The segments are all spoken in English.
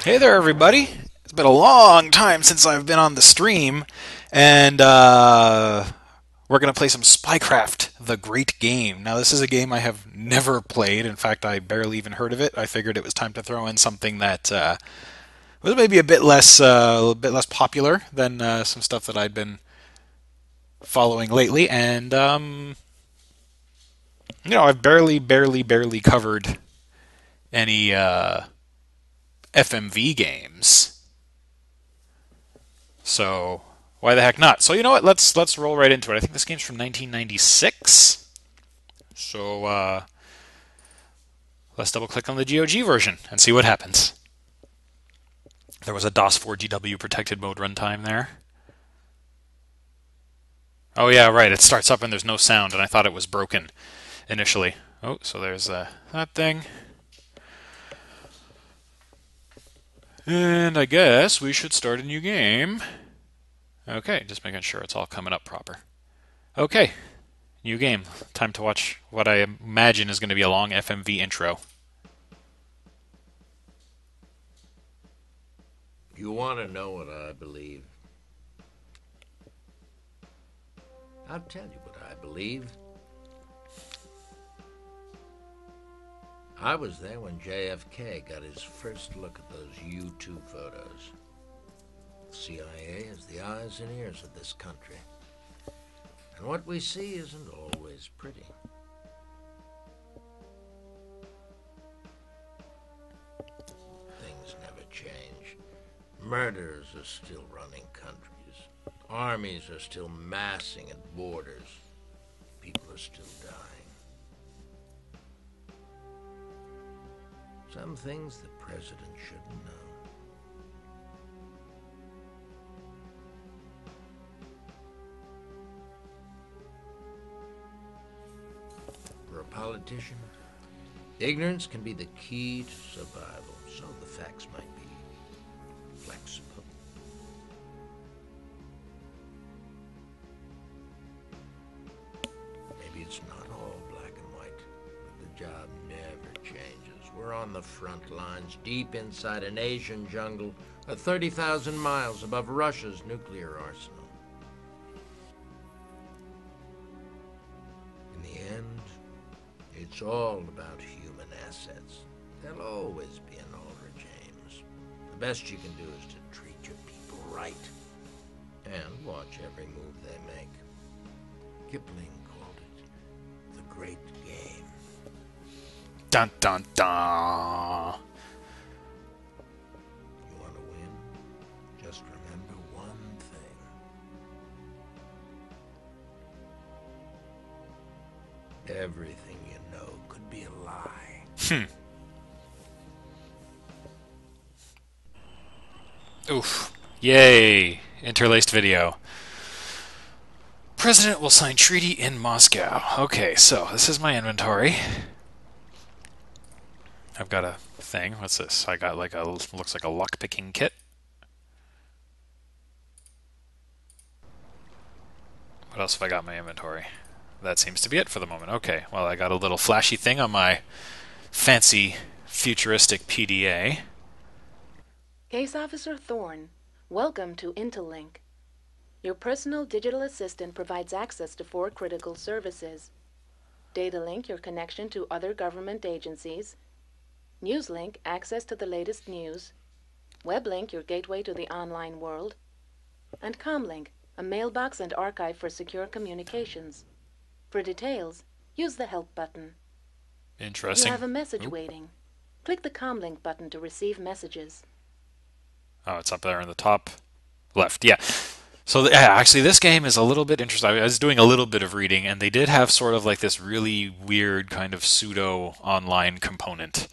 Hey there, everybody. It's been a long time since I've been on the stream, and we're going to play some Spycraft, the great game. Now, this is a game I have never played. In fact, I barely even heard of it. I figured it was time to throw in something that was maybe a bit less popular than some stuff that I'd been following lately. And I've barely covered any FMV games. So why the heck not? So you know what? Let's roll right into it. I think this game's from 1996. So let's double click on the GOG version and see what happens. There was a DOS 4GW protected mode runtime there. Oh yeah, right. It starts up and there's no sound, and I thought it was broken initially. Oh, so there's that thing. And I guess we should start a new game. Okay, just making sure it's all coming up proper. Okay, new game. Time to watch what I imagine is going to be a long FMV intro. You want to know what I believe? I'll tell you what I believe. I was there when JFK got his first look at those U-2 photos. The CIA is the eyes and ears of this country. And what we see isn't always pretty. Things never change. Murders are still running countries. Armies are still massing at borders. People are still dying. Some things the president shouldn't know. For a politician, ignorance can be the key to survival, so the facts might be flexible. Maybe it's not all black and white, but the job never changes. We're on the front lines, deep inside an Asian jungle, 30,000 miles above Russia's nuclear arsenal. In the end, it's all about human assets. There'll always be an Oliver James. The best you can do is to treat your people right and watch every move they make. Kipling called it the great game. Dun dun dun. You want to win? Just remember one thing. Everything you know could be a lie. Oof. Yay. Interlaced video. President will sign treaty in Moscow. Okay, so this is my inventory. I've got a thing. What's this? I got looks like a lockpicking kit. What else have I got in my inventory? That seems to be it for the moment. Okay, well, I got a little flashy thing on my fancy futuristic PDA. Case Officer Thorne, welcome to Intellink. Your personal digital assistant provides access to 4 critical services. Datalink, your connection to other government agencies. Newslink, access to the latest news. Weblink, your gateway to the online world. And Comlink, a mailbox and archive for secure communications. For details, use the Help button. Interesting. You have a message waiting. Click the Comlink button to receive messages. Oh, it's up there in the top left. Yeah. So actually, this game is a little bit interesting. I was doing a little bit of reading, and they did have sort of like this really weird kind of pseudo online component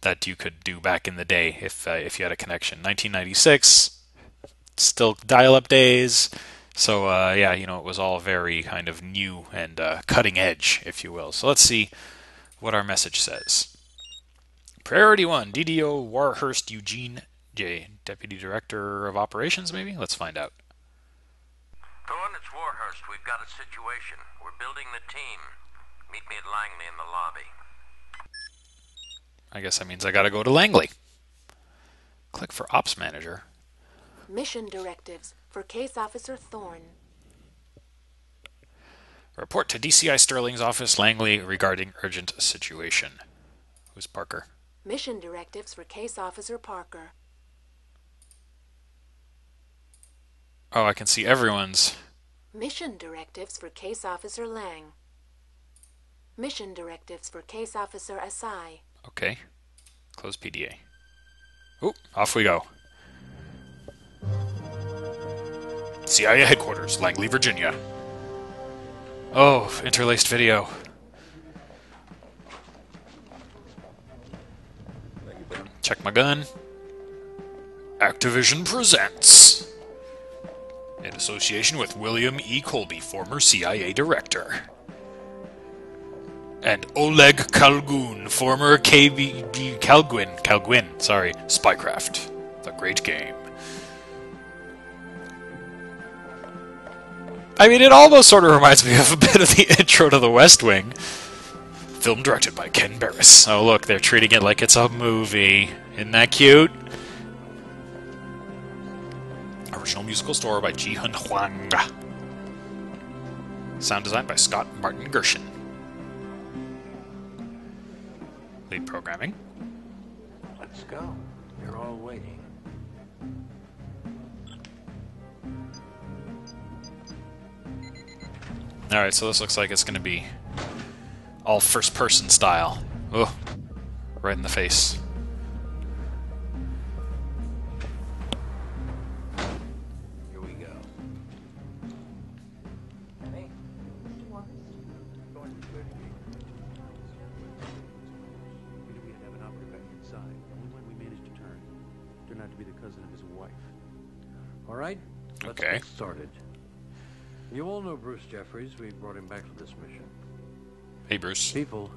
that you could do back in the day if you had a connection. 1996, still dial-up days. So yeah, it was all very kind of new and cutting edge, if you will. So let's see what our message says. Priority 1, DDO Warhurst Eugene J, Deputy Director of Operations, maybe? Let's find out. Thorne, it's Warhurst. We've got a situation. We're building the team. Meet me at Langley in the lobby. I guess that means I gotta go to Langley. Click for Ops Manager. Mission directives for Case Officer Thorne. Report to DCI Sterling's office, Langley, regarding urgent situation. Who's Parker? Mission directives for Case Officer Parker. Oh, I can see everyone's. Mission directives for Case Officer Lang. Mission directives for Case Officer Asai. Okay. Close PDA. Oh, off we go. CIA headquarters, Langley, Virginia. Oh, interlaced video. Check my gun. Activision presents. In association with William E. Colby, former CIA director. And Oleg Kalgun, former KGB Kalguin, sorry, Spycraft. The great game. I mean, it almost sort of reminds me of a bit of the intro to The West Wing. Film directed by Ken Barris. Oh, look, they're treating it like it's a movie. Isn't that cute? Original musical score by Ji-hun Hwang. Sound design by Scott Martin Gershon. Lead programming. Let's go. They're all waiting. Alright, so this looks like it's going to be all first-person style. Oh, right in the face. Here we go. Hey, going to where to be? Figured we'd have an operative back inside. Only one we managed to turn. Turned out to be the cousin of his wife. All right, let's Okay. get started. You all know Bruce Jeffries. We brought him back for this mission. Hey, Bruce. People,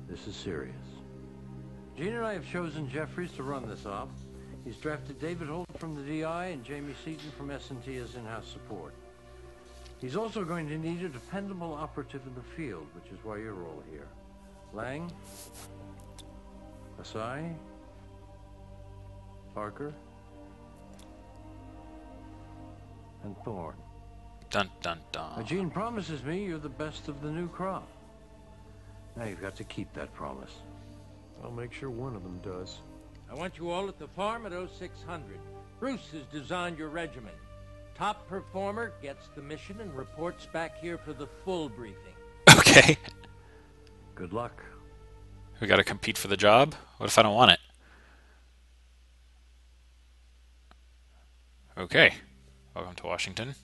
this is serious. Gene and I have chosen Jeffries to run this op. He's drafted David Holt from the DI and Jamie Seaton from S&T as in-house support. He's also going to need a dependable operative in the field, which is why you're all here. Lang, Asai, Parker, and Thorne. Dun dun Now, dun. Gene promises me you're the best of the new crop. Now you've got to keep that promise. I'll make sure one of them does. I want you all at the farm at 0600. Bruce has designed your regimen. Top performer gets the mission and reports back here for the full briefing. Okay. Good luck. We gotta compete for the job? What if I don't want it? Okay. Welcome to Washington.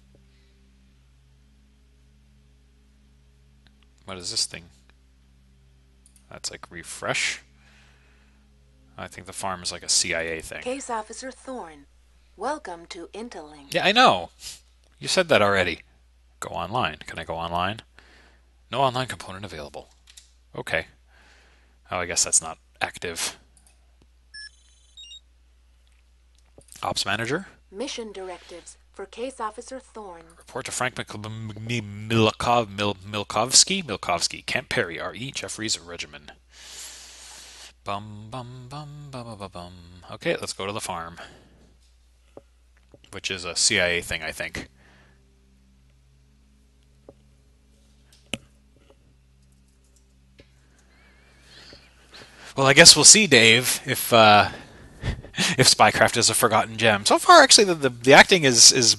What is this thing? That's like refresh. I think the farm is like a CIA thing. Case Officer Thorne. Welcome to Interlink. Yeah, I know. You said that already. Go online. Can I go online? No online component available. Okay. Oh, I guess that's not active. Ops Manager. Mission directives for Case Officer Thorne. Report to Frank Milkovsky, Camp Perry, R.E. Jeffries Regimen. Bum, bum, bum, bum, bum, bum, bum. Okay, let's go to the farm. Which is a CIA thing, I think. Well, I guess we'll see, Dave, if Spycraft is a forgotten gem. So far, actually, the acting is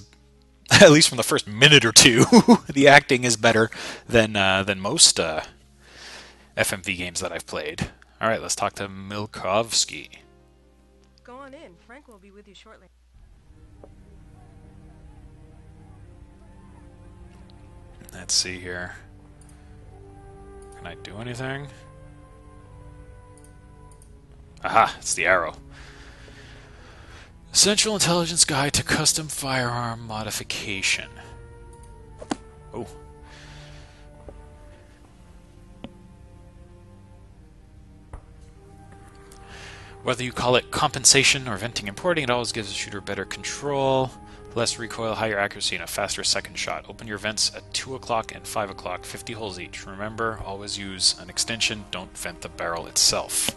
at least from the first minute or two, the acting is better than most FMV games that I've played. All right, let's talk to Milkovsky. Go on in. Frank will be with you shortly. Let's see here. Can I do anything? Aha, it's the arrow. Essential Intelligence Guide to Custom Firearm Modification. Oh. Whether you call it compensation or venting and porting, it always gives the shooter better control, less recoil, higher accuracy, and a faster second shot. Open your vents at 2 o'clock and 5 o'clock, 50 holes each. Remember, always use an extension, don't vent the barrel itself.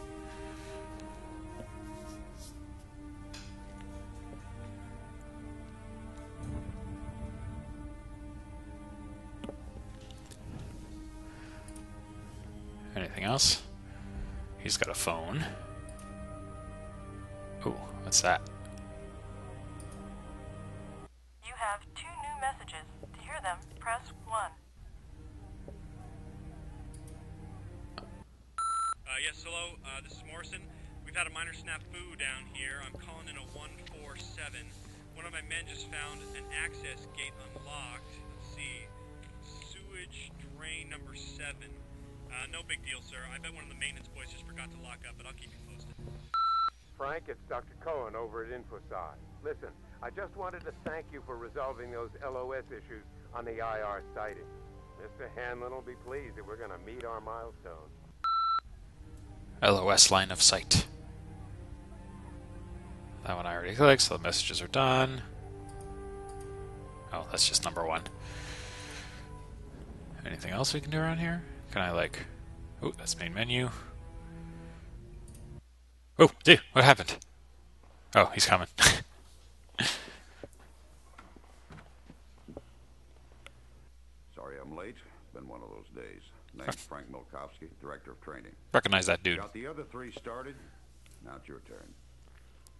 else? He's got a phone. Ooh, what's that? You have 2 new messages. To hear them, press 1. Yes, hello. This is Morrison. We've had a minor snafu down here. I'm calling in a 147. One of my men just found an access gate unlocked. Let's see. Sewage drain number 7. No big deal, sir. I bet one of the maintenance boys just forgot to lock up, but I'll keep you posted. Frank, it's Dr. Cohen over at InfoSci. Listen, I just wanted to thank you for resolving those LOS issues on the IR sighting. Mr. Hanlon will be pleased that we're going to meet our milestone. LOS line of sight. That one I already clicked, so the messages are done. Oh, that's just number 1. Anything else we can do around here? Can I, like... Oh, that's main menu. Oh, dude, what happened? Oh, he's coming. Sorry I'm late. Been one of those days. Name's Frank Milkowski, Director of Training. Recognize that dude. Got the other 3 started? Now it's your turn.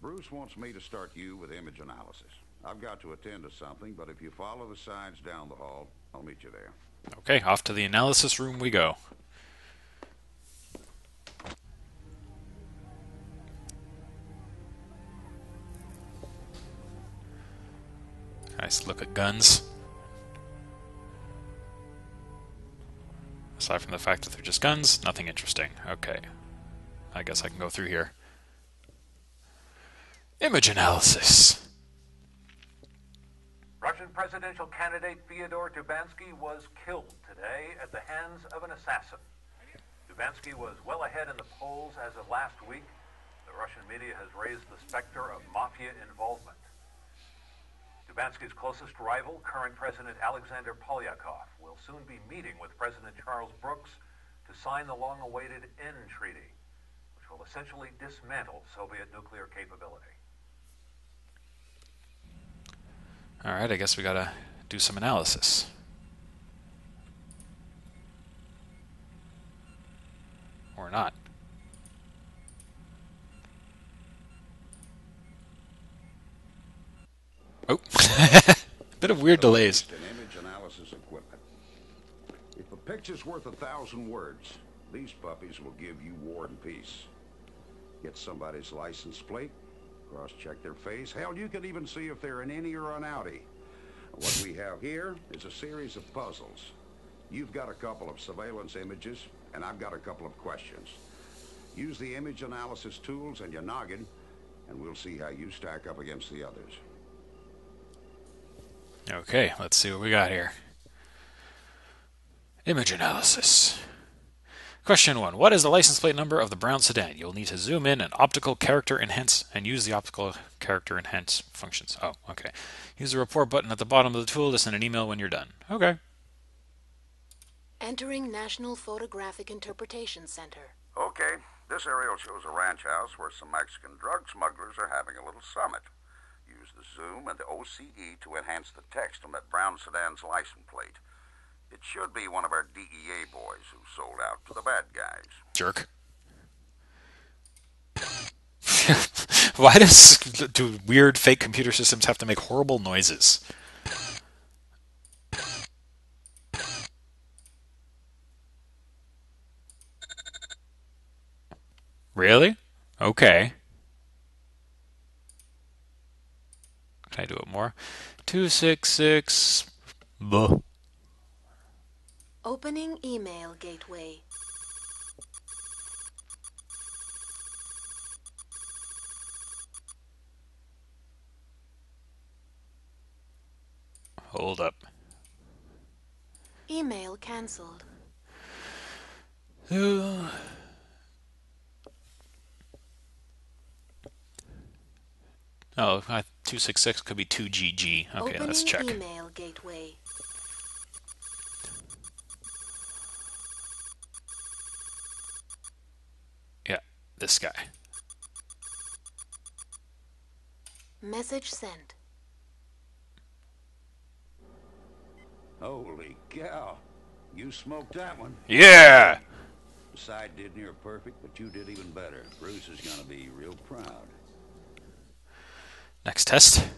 Bruce wants me to start you with image analysis. I've got to attend to something, but if you follow the signs down the hall, I'll meet you there. Okay, off to the analysis room we go. Nice look at guns. Aside from the fact that they're just guns, nothing interesting. Okay. I guess I can go through here. Image analysis. Russian presidential candidate Fyodor Tubansky was killed today at the hands of an assassin. Tubansky was well ahead in the polls as of last week. The Russian media has raised the specter of mafia involvement. Tubansky's closest rival, current President Alexander Polyakov, will soon be meeting with President Charles Brooks to sign the long-awaited N Treaty, which will essentially dismantle Soviet nuclear capability. Alright, I guess we gotta do some analysis. Or not. Oh. Bit of weird delays. Image analysis equipment. If a picture's worth 1,000 words, these puppies will give you war and peace. Get somebody's license plate, cross-check their face. Hell, you can even see if they're an innie or an outie. What we have here is a series of puzzles. You've got a couple of surveillance images, and I've got a couple of questions. Use the image analysis tools and your noggin, and we'll see how you stack up against the others. Okay, let's see what we got here. Image analysis. Question 1. What is the license plate number of the brown sedan? You'll need to zoom in and optical character enhance and use the optical character enhance functions. Oh, okay. Use the report button at the bottom of the tool to send an email when you're done. Okay. Entering National Photographic Interpretation Center. Okay, this aerial shows a ranch house where some Mexican drug smugglers are having a little summit. Use the zoom and the OCE to enhance the text on that brown sedan's license plate. It should be one of our DEA boys who sold out to the bad guys. Jerk. Why do weird fake computer systems have to make horrible noises? Really? Okay. Can I do it more? 266. Buh. Opening email gateway. Hold up. Email cancelled. Oh, 266 could be 2GG. Okay, Opening let's check. Email gateway. Yeah, this guy. Message sent. Holy cow. You smoked that one. Yeah! The side did near perfect, but you did even better. Bruce is gonna be real proud. Next test.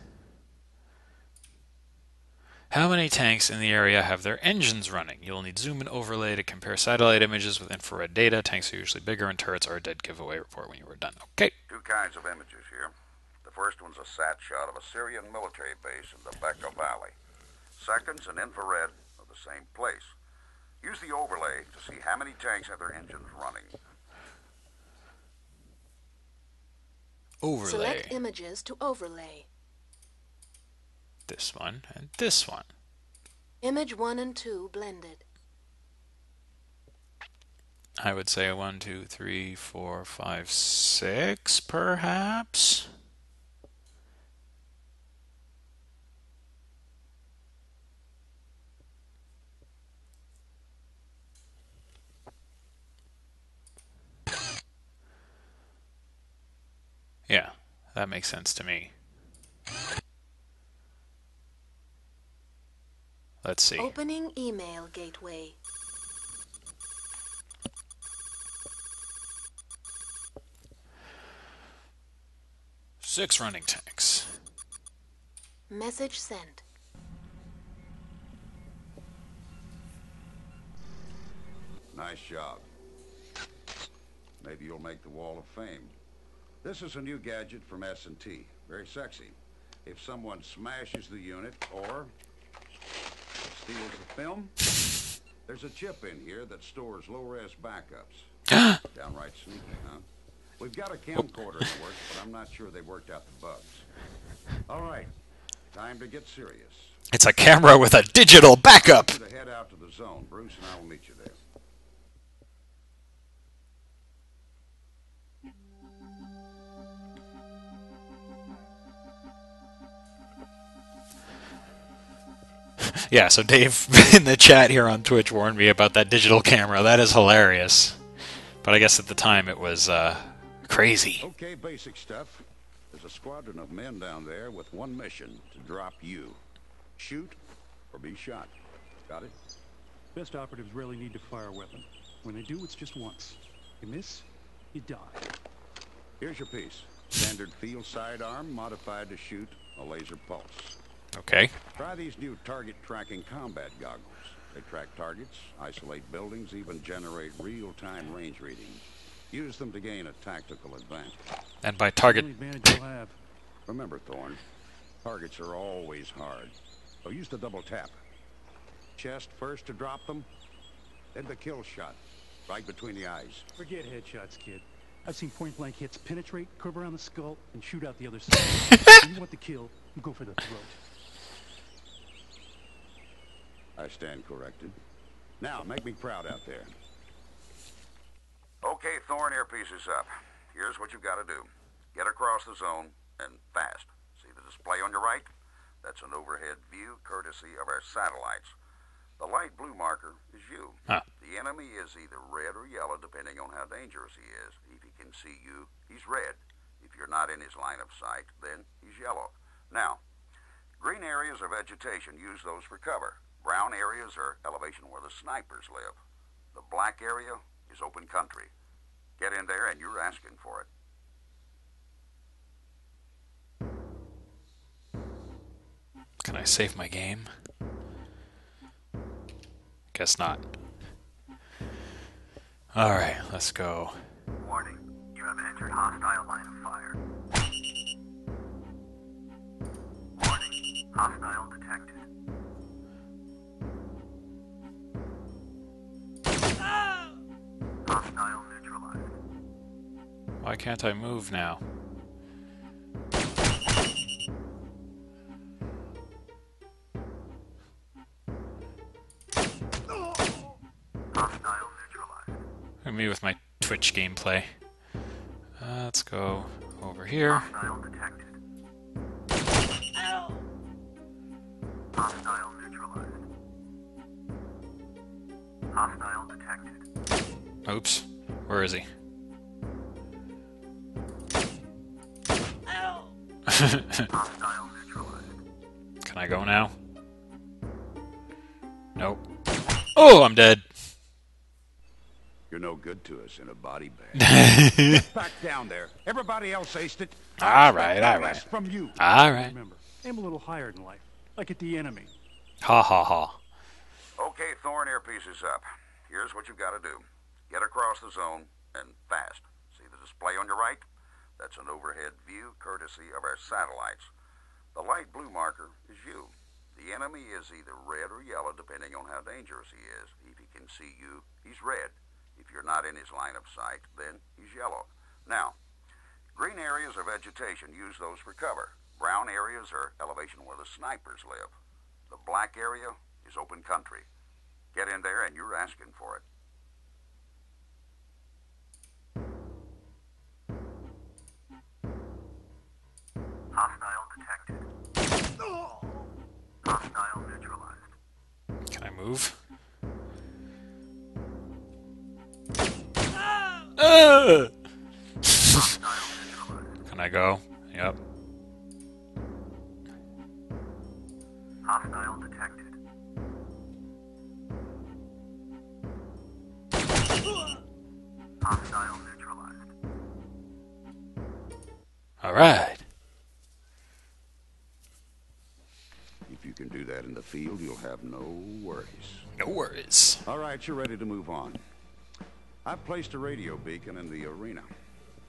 How many tanks in the area have their engines running? You'll need zoom and overlay to compare satellite images with infrared data. Tanks are usually bigger and turrets are a dead giveaway. Report when you are done. Okay. Two kinds of images here. The first one's a sat shot of a Syrian military base in the Bekaa Valley. Second's an infrared of the same place. Use the overlay to see how many tanks have their engines running. Overlay. Select images to overlay. This one and this one. Image 1 and 2 blended. I would say 1, 2, 3, 4, 5, 6, perhaps. Yeah, that makes sense to me. Let's see. Opening email gateway. Six running tanks. Message sent. Nice job. Maybe you'll make the Wall of Fame. This is a new gadget from S&T. Very sexy. If someone smashes the unit or steals the film, there's a chip in here that stores low-res backups. Downright sneaky, huh? We've got a camcorder in the works, but I'm not sure they worked out the bugs. All right, time to get serious. It's a camera with a digital backup. I want you to head out to the zone. Bruce and I will meet you there. Yeah, so Dave in the chat here on Twitch warned me about that digital camera. That is hilarious. But I guess at the time it was crazy. Okay, basic stuff. There's a squadron of men down there with one mission: to drop you. Shoot or be shot. Got it? Best operatives rarely need to fire a weapon. When they do, it's just once. You miss, you die. Here's your piece. Standard field sidearm modified to shoot a laser pulse. Okay. Try these new target tracking combat goggles. They track targets, isolate buildings, even generate real-time range readings. Use them to gain a tactical advantage. And by target... The only advantage you'll have. Remember, Thorne, targets are always hard. So use the double tap. Chest first to drop them, then the kill shot, right between the eyes. Forget headshots, kid. I've seen point-blank hits penetrate, curve around the skull, and shoot out the other side. When you want the kill, you go for the throat. I stand corrected. Now, make me proud out there. Okay, Thorne, earpiece is up. Here's what you've got to do. Get across the zone, and fast. See the display on your right? That's an overhead view, courtesy of our satellites. The light blue marker is you. Huh. The enemy is either red or yellow, depending on how dangerous he is. If he can see you, he's red. If you're not in his line of sight, then he's yellow. Now, green areas are vegetation. Use those for cover. Brown areas are elevation where the snipers live. The black area is open country. Get in there and you're asking for it. Can I save my game? Guess not. Alright, let's go. Warning, you have entered hostile line of fire. Warning, hostile detected. Hostile neutralized. Why can't I move now? Hostile neutralized. Me with my Twitch gameplay. Let's go over here. Hostile detected. Hostile neutralized. Hostile detected. Oops. Where is he? Hostile neutralized. Can I go now? Nope. Oh, I'm dead. You're no good to us in a body bag. Get back down there. Everybody else aced it. All right, all The right. rest from you. All right. Remember, aim a little higher in life, like at the enemy. Ha ha ha. Okay, Thorn, earpiece is up. Here's what you've got to do. Get across the zone, and fast. See the display on your right? That's an overhead view courtesy of our satellites. The light blue marker is you. The enemy is either red or yellow, depending on how dangerous he is. If he can see you, he's red. If you're not in his line of sight, then he's yellow. Now, green areas are vegetation. Use those for cover. Brown areas are elevation where the snipers live. The black area is open country. Get in there and you're asking for it. Hostile detected. Hostile neutralized. Can I move? Can I go? Yep. Hostile detected. Hostile neutralized. All right. If you can do that in the field, you'll have no worries. No worries. All right, you're ready to move on. I've placed a radio beacon in the arena.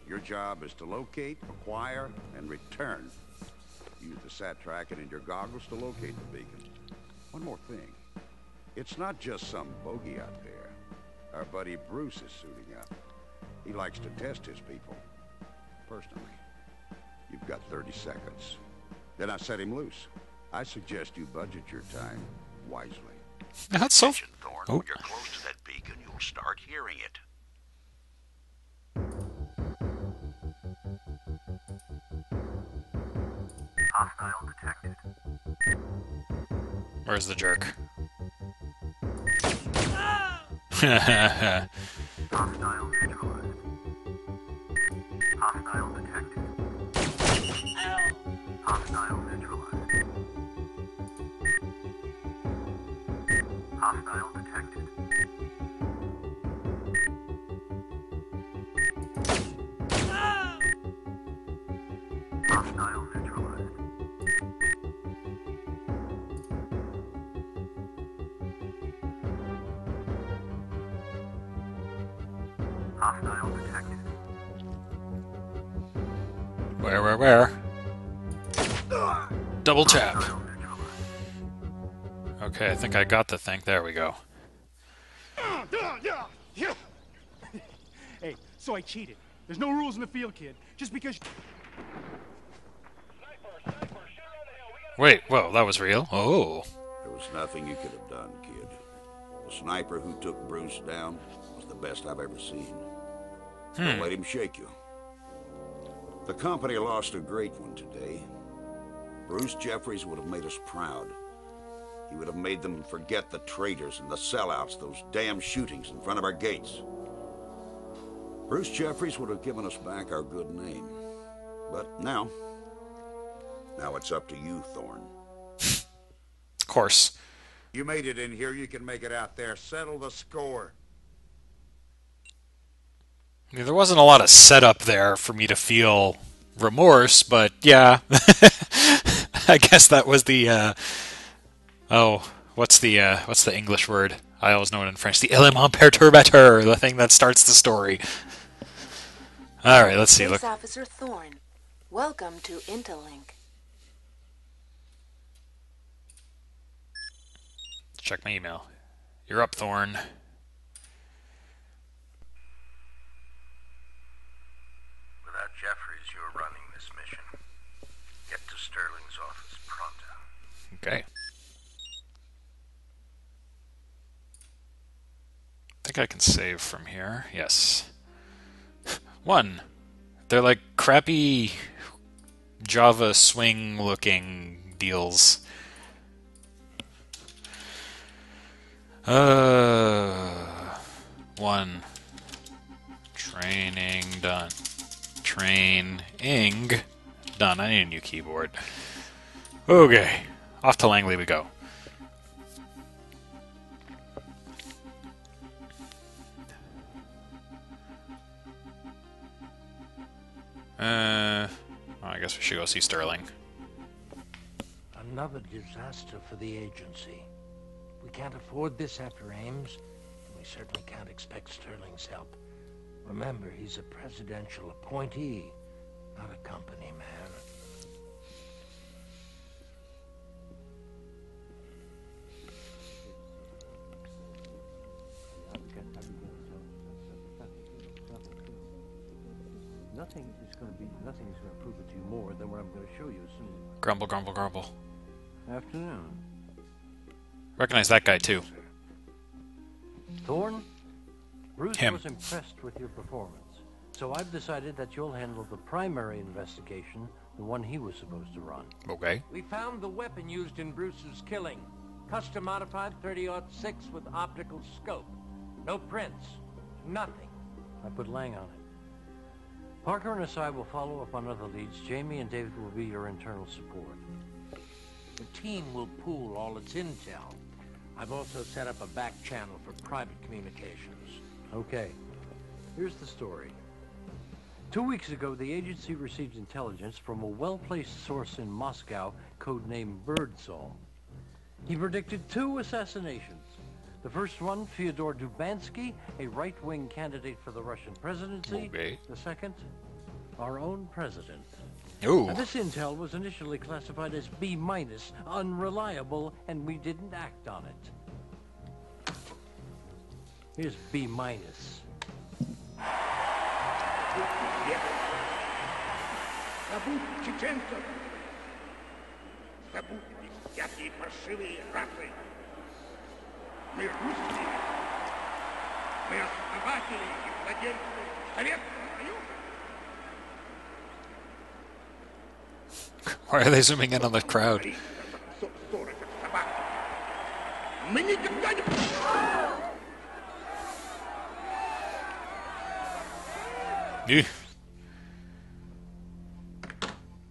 Your job is to locate, acquire, and return. Use the sat tracking in your goggles to locate the beacon. One more thing. It's not just some bogey out there. Our buddy Bruce is suiting up. He likes to test his people. Personally. You've got 30 seconds. Then I set him loose. I suggest you budget your time wisely. That's so... Attention, Thorne. Oh. When you're close to that beacon, you'll start hearing it. Hostile detected. Where's the jerk? Hostile neutralized. Hostile detected. Hostile neutralized. Hostile detected. Hostile neutralized. Hostile detected. Where? Double tap. Hostile neutralized. Okay, I think I got the thing. There we go. Hey, so I cheated. There's no rules in the field, kid. Just because... Wait, whoa, that was real? Oh. There was nothing you could have done, kid. The sniper who took Bruce down was the best I've ever seen. Don't let him shake you. The company lost a great one today. Bruce Jeffries would have made us proud. He would have made them forget the traitors and the sellouts, those damn shootings in front of our gates. Bruce Jeffries would have given us back our good name. But now it's up to you, Thorne. Of course. You made it in here, you can make it out there. Settle the score. I mean, there wasn't a lot of setup there for me to feel remorse, but yeah. I guess that was the, what's the English word? I always know it in French. The élément perturbateur, the thing that starts the story. Alright, let's see. Police Look. Officer Thorne, welcome to Interlink. Check my email. You're up, Thorne. Without Jeffries, you're running this mission. Get to Sterling's office pronto. Okay. I think I can save from here. Yes. 1. They're like crappy Java swing looking deals. 1. Training done. Training done. I need a new keyboard. Okay. Off to Langley we go. I guess we should go see Sterling. Another disaster for the agency. We can't afford this after Ames, and we certainly can't expect Sterling's help. Remember, he's a presidential appointee, not a company man. Nothing is going to prove it to you more than what I'm going to show you soon. Grumble, grumble, grumble. Afternoon. Recognize that guy too. Thorne? Bruce Him. was impressed with your performance, so I've decided that you'll handle the primary investigation, the one he was supposed to run. Okay. We found the weapon used in Bruce's killing. Custom-modified 30-06 with optical scope. No prints. Nothing. I put Lang on it. Parker and Asai will follow up on other leads. Jamie and David will be your internal support. The team will pool all its intel. I've also set up a back channel for private communications. Okay, here's the story. 2 weeks ago, the agency received intelligence from a well-placed source in Moscow, codenamed Birdsong. He predicted 2 assassinations. The first one, Fyodor Dubansky, a right-wing candidate for the Russian presidency. Okay. The second, our own president. Ooh. Now, this intel was initially classified as B-, unreliable, and we didn't act on it. Here's B-. Мы русские. Мы основатели и владельцы Советского Союза. Why are they zooming in on the crowd? Мы никогда не...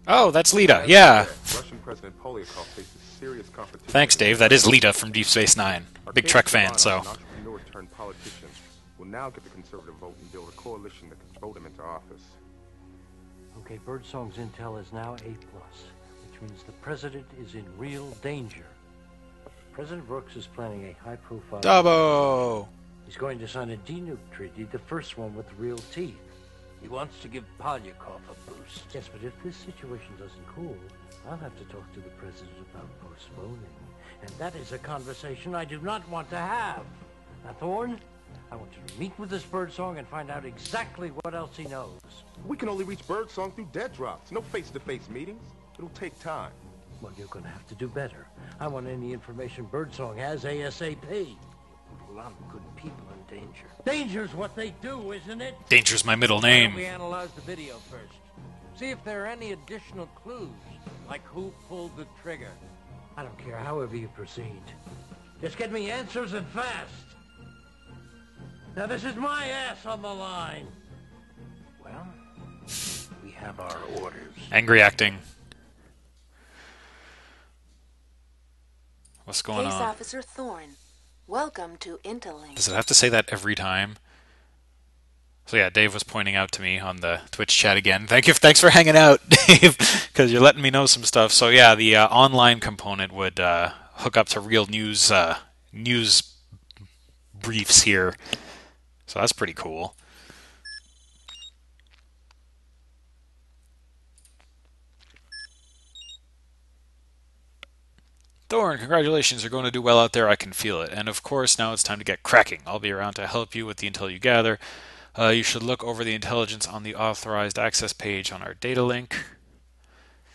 Oh, that's Lita. Yeah. Russian President Polyakov faces serious competition. Thanks, Dave. That is Lita from Deep Space Nine. Big Trek fan, so. An entrepreneur turned politician will now get the conservative vote and build a coalition that can vote him into office. Okay, Birdsong's intel is now A+, which means the president is in real danger. President Brooks is planning a high-profile... Dabo! He's going to sign a denuke treaty, the first one with real teeth. He wants to give Polyakov a boost. Yes, but if this situation doesn't cool, I'll have to talk to the president about postponing. And that is a conversation I do not want to have. Now, Thorne, I want you to meet with this Birdsong and find out exactly what else he knows. We can only reach Birdsong through dead drops. No face-to-face meetings. It'll take time. Well, you're going to have to do better. I want any information Birdsong has ASAP. A lot of good people in danger. Danger's what they do, isn't it? Danger's my middle Why name. don't we analyze the video first? See if there are any additional clues, like who pulled the trigger. I don't care however you proceed. Just get me answers and fast. Now this is my ass on the line. Well, we have our orders. Angry acting. What's going Case on? Officer Thorne, welcome to Interlink. Does it have to say that every time? So yeah, Dave was pointing out to me on the Twitch chat again. Thanks for hanging out, Dave, because you're letting me know some stuff. So yeah, the online component would hook up to real news briefs here. So that's pretty cool. Thorne, congratulations, you're going to do well out there, I can feel it. And of course, now it's time to get cracking. I'll be around to help you with the intel you gather. You should look over the intelligence on the authorized access page on our data link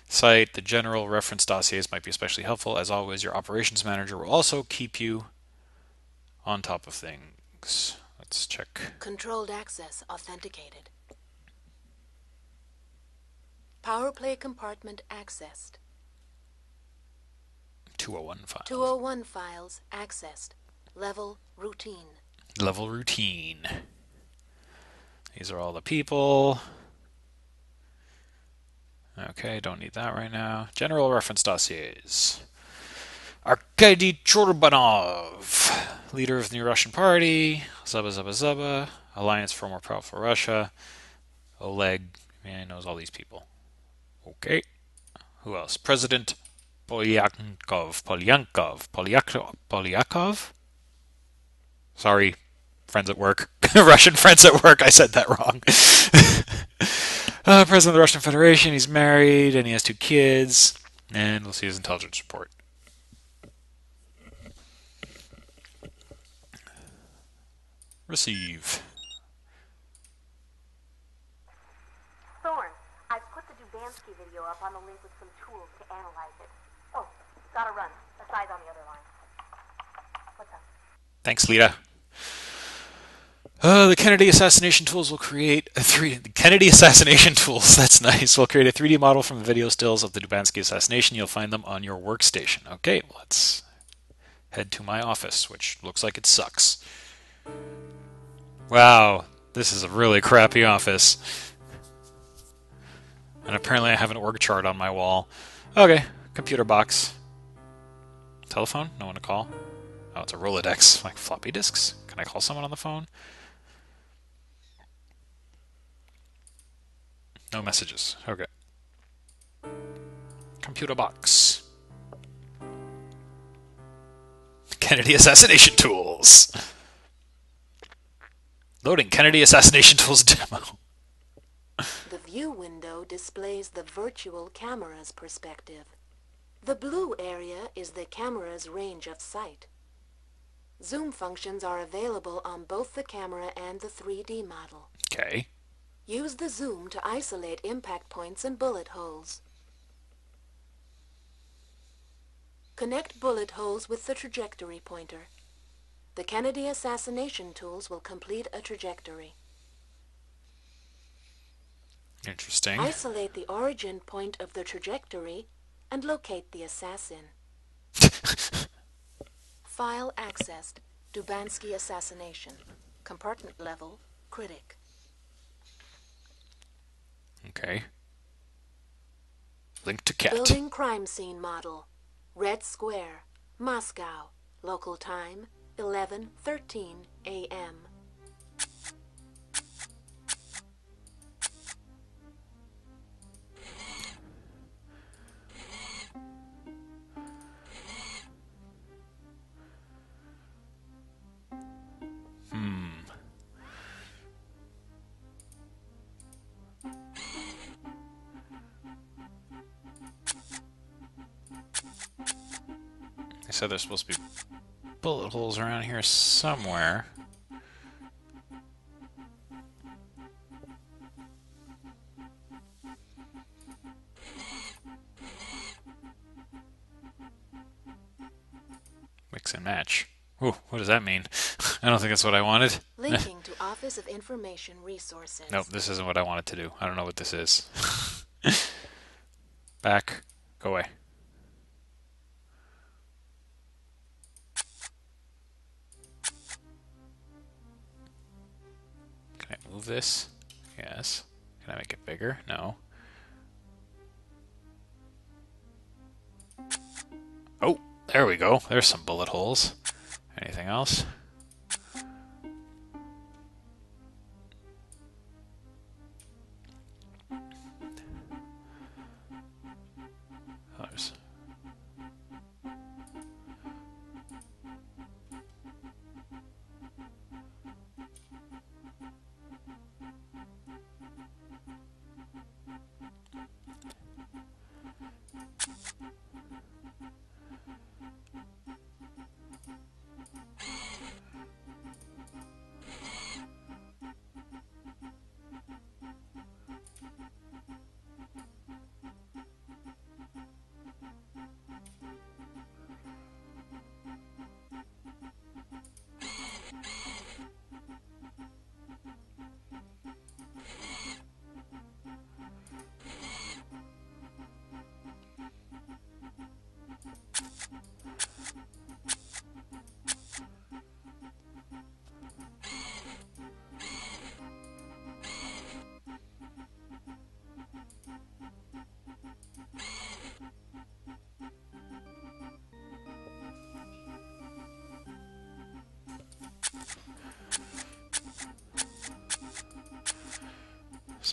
site. The general reference dossiers might be especially helpful. As always, your operations manager will also keep you on top of things. Let's check. Controlled access authenticated. Power play compartment accessed. 201 files. 201 files accessed. Level routine. Level routine. These are all the people. Okay, don't need that right now. General reference dossiers. Arkady Chorbanov, leader of the new Russian party. Zaba Zaba Zaba. Alliance for More Powerful Russia. Oleg Yeah, he knows all these people. Okay. Who else? President Polyakov? Sorry, friends at work. Russian friends at work. I said that wrong. President of the Russian Federation. He's married and he has 2 kids. And we'll see his intelligence report. Receive. Thorne, I've put the Dubansky video up on the link with some tools to analyze it. Oh, gotta run. Aside on the other line. What's up? Thanks, Lita. The Kennedy assassination tools will create the Kennedy assassination tools. That's nice. Will create a 3D model from the video stills of the Dubansky assassination. You'll find them on your workstation. Okay, let's head to my office, which looks like it sucks. Wow, this is a really crappy office. And apparently I have an org chart on my wall. Okay, computer box. Telephone? No one to call? Oh, it's a Rolodex, like floppy disks. Can I call someone on the phone? No messages. Okay. Computer box. Kennedy assassination tools. Loading Kennedy assassination tools demo. The view window displays the virtual camera's perspective. The blue area is the camera's range of sight. Zoom functions are available on both the camera and the 3D model. Okay. Use the zoom to isolate impact points and bullet holes. Connect bullet holes with the trajectory pointer. The Kennedy assassination tools will complete a trajectory. Interesting. Isolate the origin point of the trajectory and locate the assassin. File accessed. Dubansky assassination. Compartment level. Critic. Okay. Link to cat. Building crime scene model. Red Square. Moscow. Local time 11:13 a.m. They said there's supposed to be bullet holes around here somewhere. Mix and match. Ooh, what does that mean? I don't think that's what I wanted. Linking to Office of Information Resources. Nope, this isn't what I wanted to do. I don't know what this is. Back. Go away. Can I move this? Yes. Can I make it bigger? No. Oh, there we go. There's some bullet holes. Anything else? Others.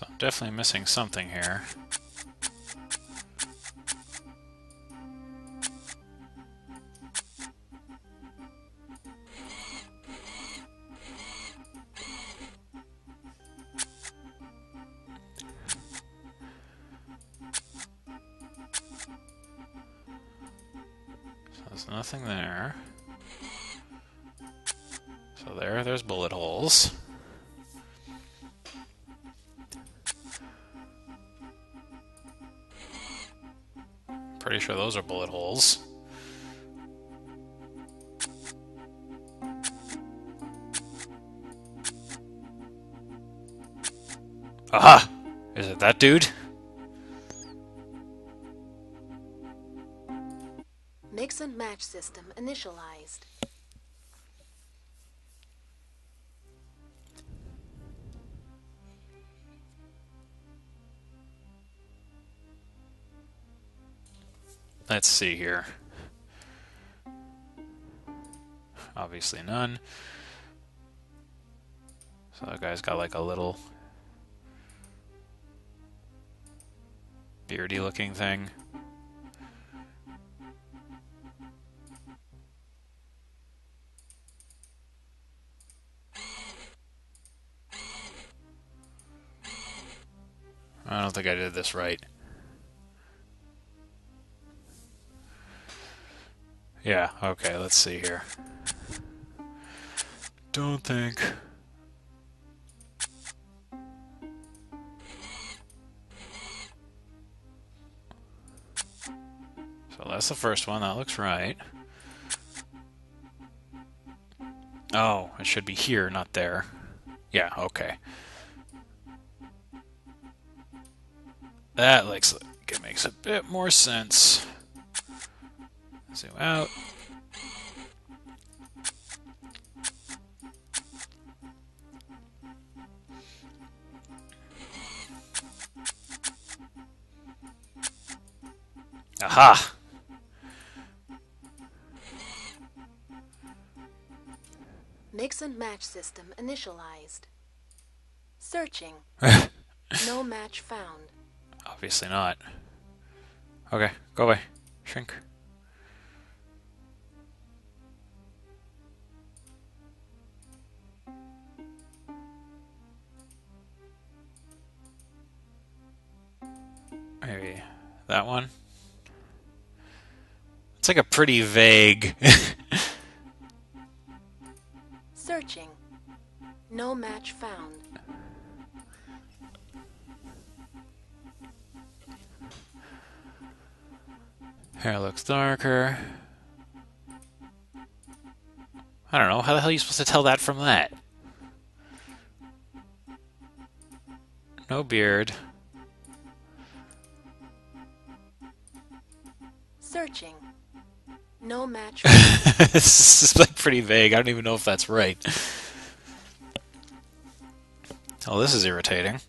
So I'm definitely missing something here. So there's nothing there. So there's bullet holes. Pretty sure those are bullet holes. Aha! Is it that dude? Mix and match system initialized. Let's see here. Obviously none. So that guy's got like a little beardy looking thing. I don't think I did this right. Yeah, okay, let's see here. Don't think. So that's the first one, that looks right. Oh, it should be here, not there. Yeah, okay. That looks like it makes a bit more sense. Zoom out. Aha! Mix and match system initialized. Searching. No match found. Obviously not. Okay, go away. Shrink. Maybe that one. It's like a pretty vague. Searching. No match found. Hair looks darker. I don't know. How the hell are you supposed to tell that from that? No beard. Searching. No match. This is like pretty vague. I don't even know if that's right. Oh, this is irritating.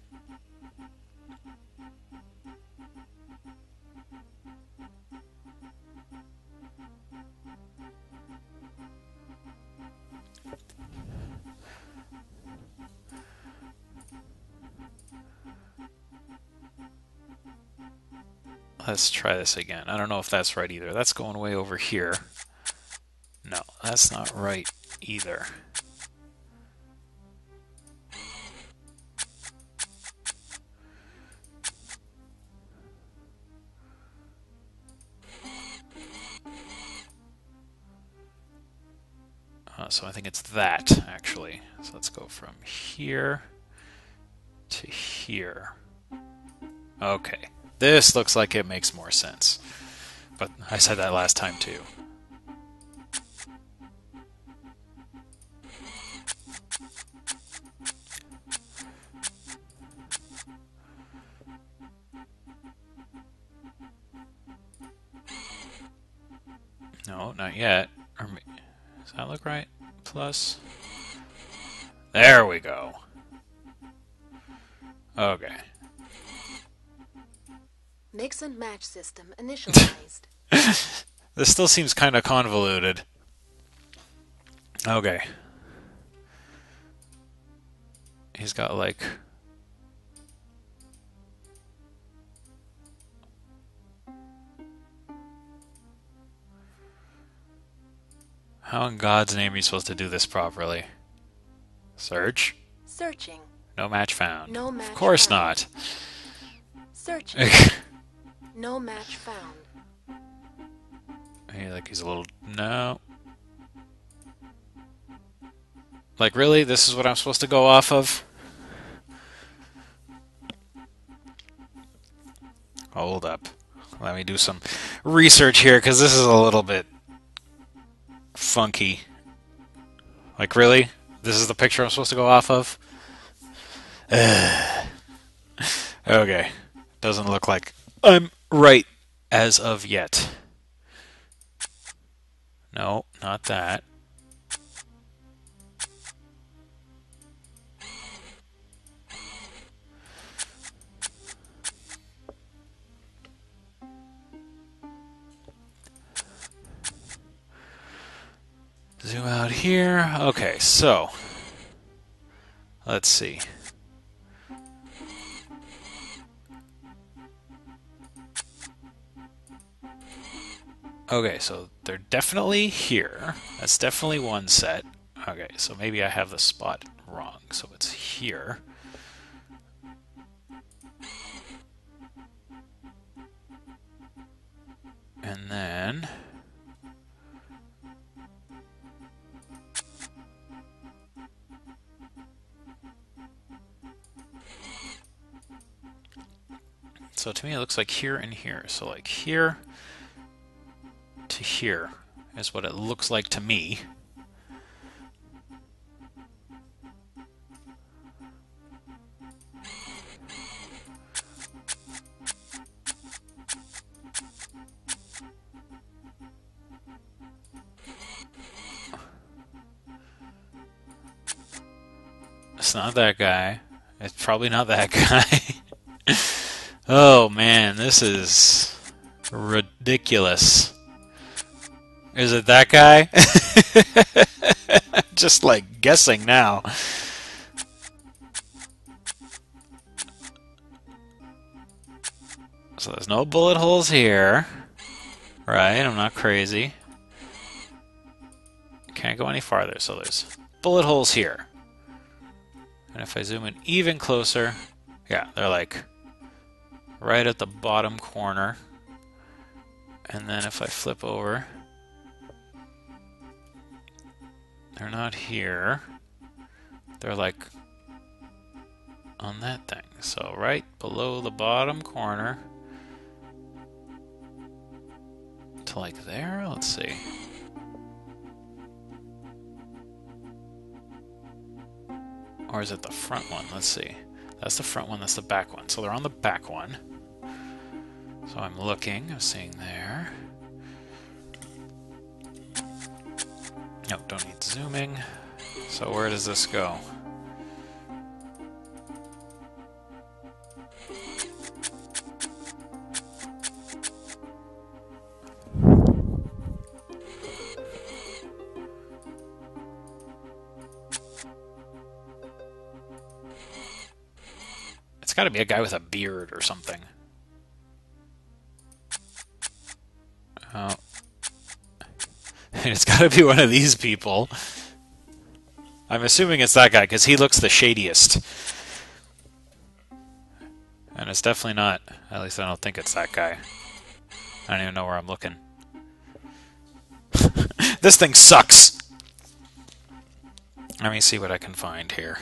Let's try this again. I don't know if that's right either. That's going way over here. No, that's not right either. So I think it's that, actually. So let's go from here to here. Okay. This looks like it makes more sense. But I said that last time, too. No, not yet. Does that look right? Plus. There we go. Okay. Mix and match system initialized. This still seems kind of convoluted. Okay. He's got like How in God's name are you supposed to do this properly? Search? Searching. No match found. No match Of course found. not. Searching. No match found. Hey, like he's a little... No. Like, really? This is what I'm supposed to go off of? Hold up. Let me do some research here, because this is a little bit funky. Like, really? This is the picture I'm supposed to go off of? Okay. Doesn't look like I'm right as of yet. No, not that. Zoom out here. Okay, so let's see. Okay, so they're definitely here. That's definitely one set. Okay, so maybe I have the spot wrong. So it's here. And then... So to me it looks like here and here. So like here to here is what it looks like to me. It's not that guy. It's probably not that guy. Oh man, this is ridiculous. Is it that guy? Just like guessing now. So there's no bullet holes here. Right, I'm not crazy. Can't go any farther, so there's bullet holes here. And if I zoom in even closer, yeah, they're like right at the bottom corner. And then if I flip over, they're not here. They're like on that thing. So right below the bottom corner to like there, let's see. Or is it the front one? Let's see. That's the front one, that's the back one. So they're on the back one. So I'm looking, I'm seeing there. No, don't need zooming. So where does this go? It's got to be a guy with a beard or something. Oh. It's got to be one of these people. I'm assuming it's that guy because he looks the shadiest. And it's definitely not. At least I don't think it's that guy. I don't even know where I'm looking. This thing sucks! Let me see what I can find here.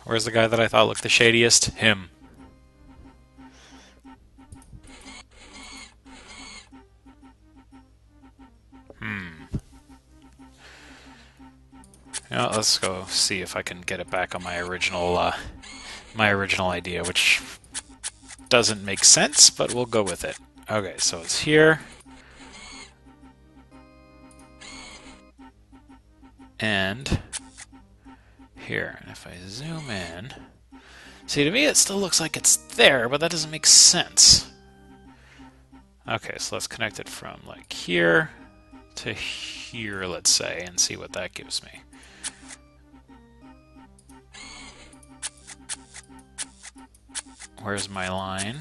Where's the guy that I thought looked the shadiest? Him. You know, let's go see if I can get it back on my original idea, which doesn't make sense, but we'll go with it. Okay, so it's here. And Here, and if I zoom in... See, to me it still looks like it's there, but that doesn't make sense. Okay, so let's connect it from like here to here, let's say, and see what that gives me. Where's my line?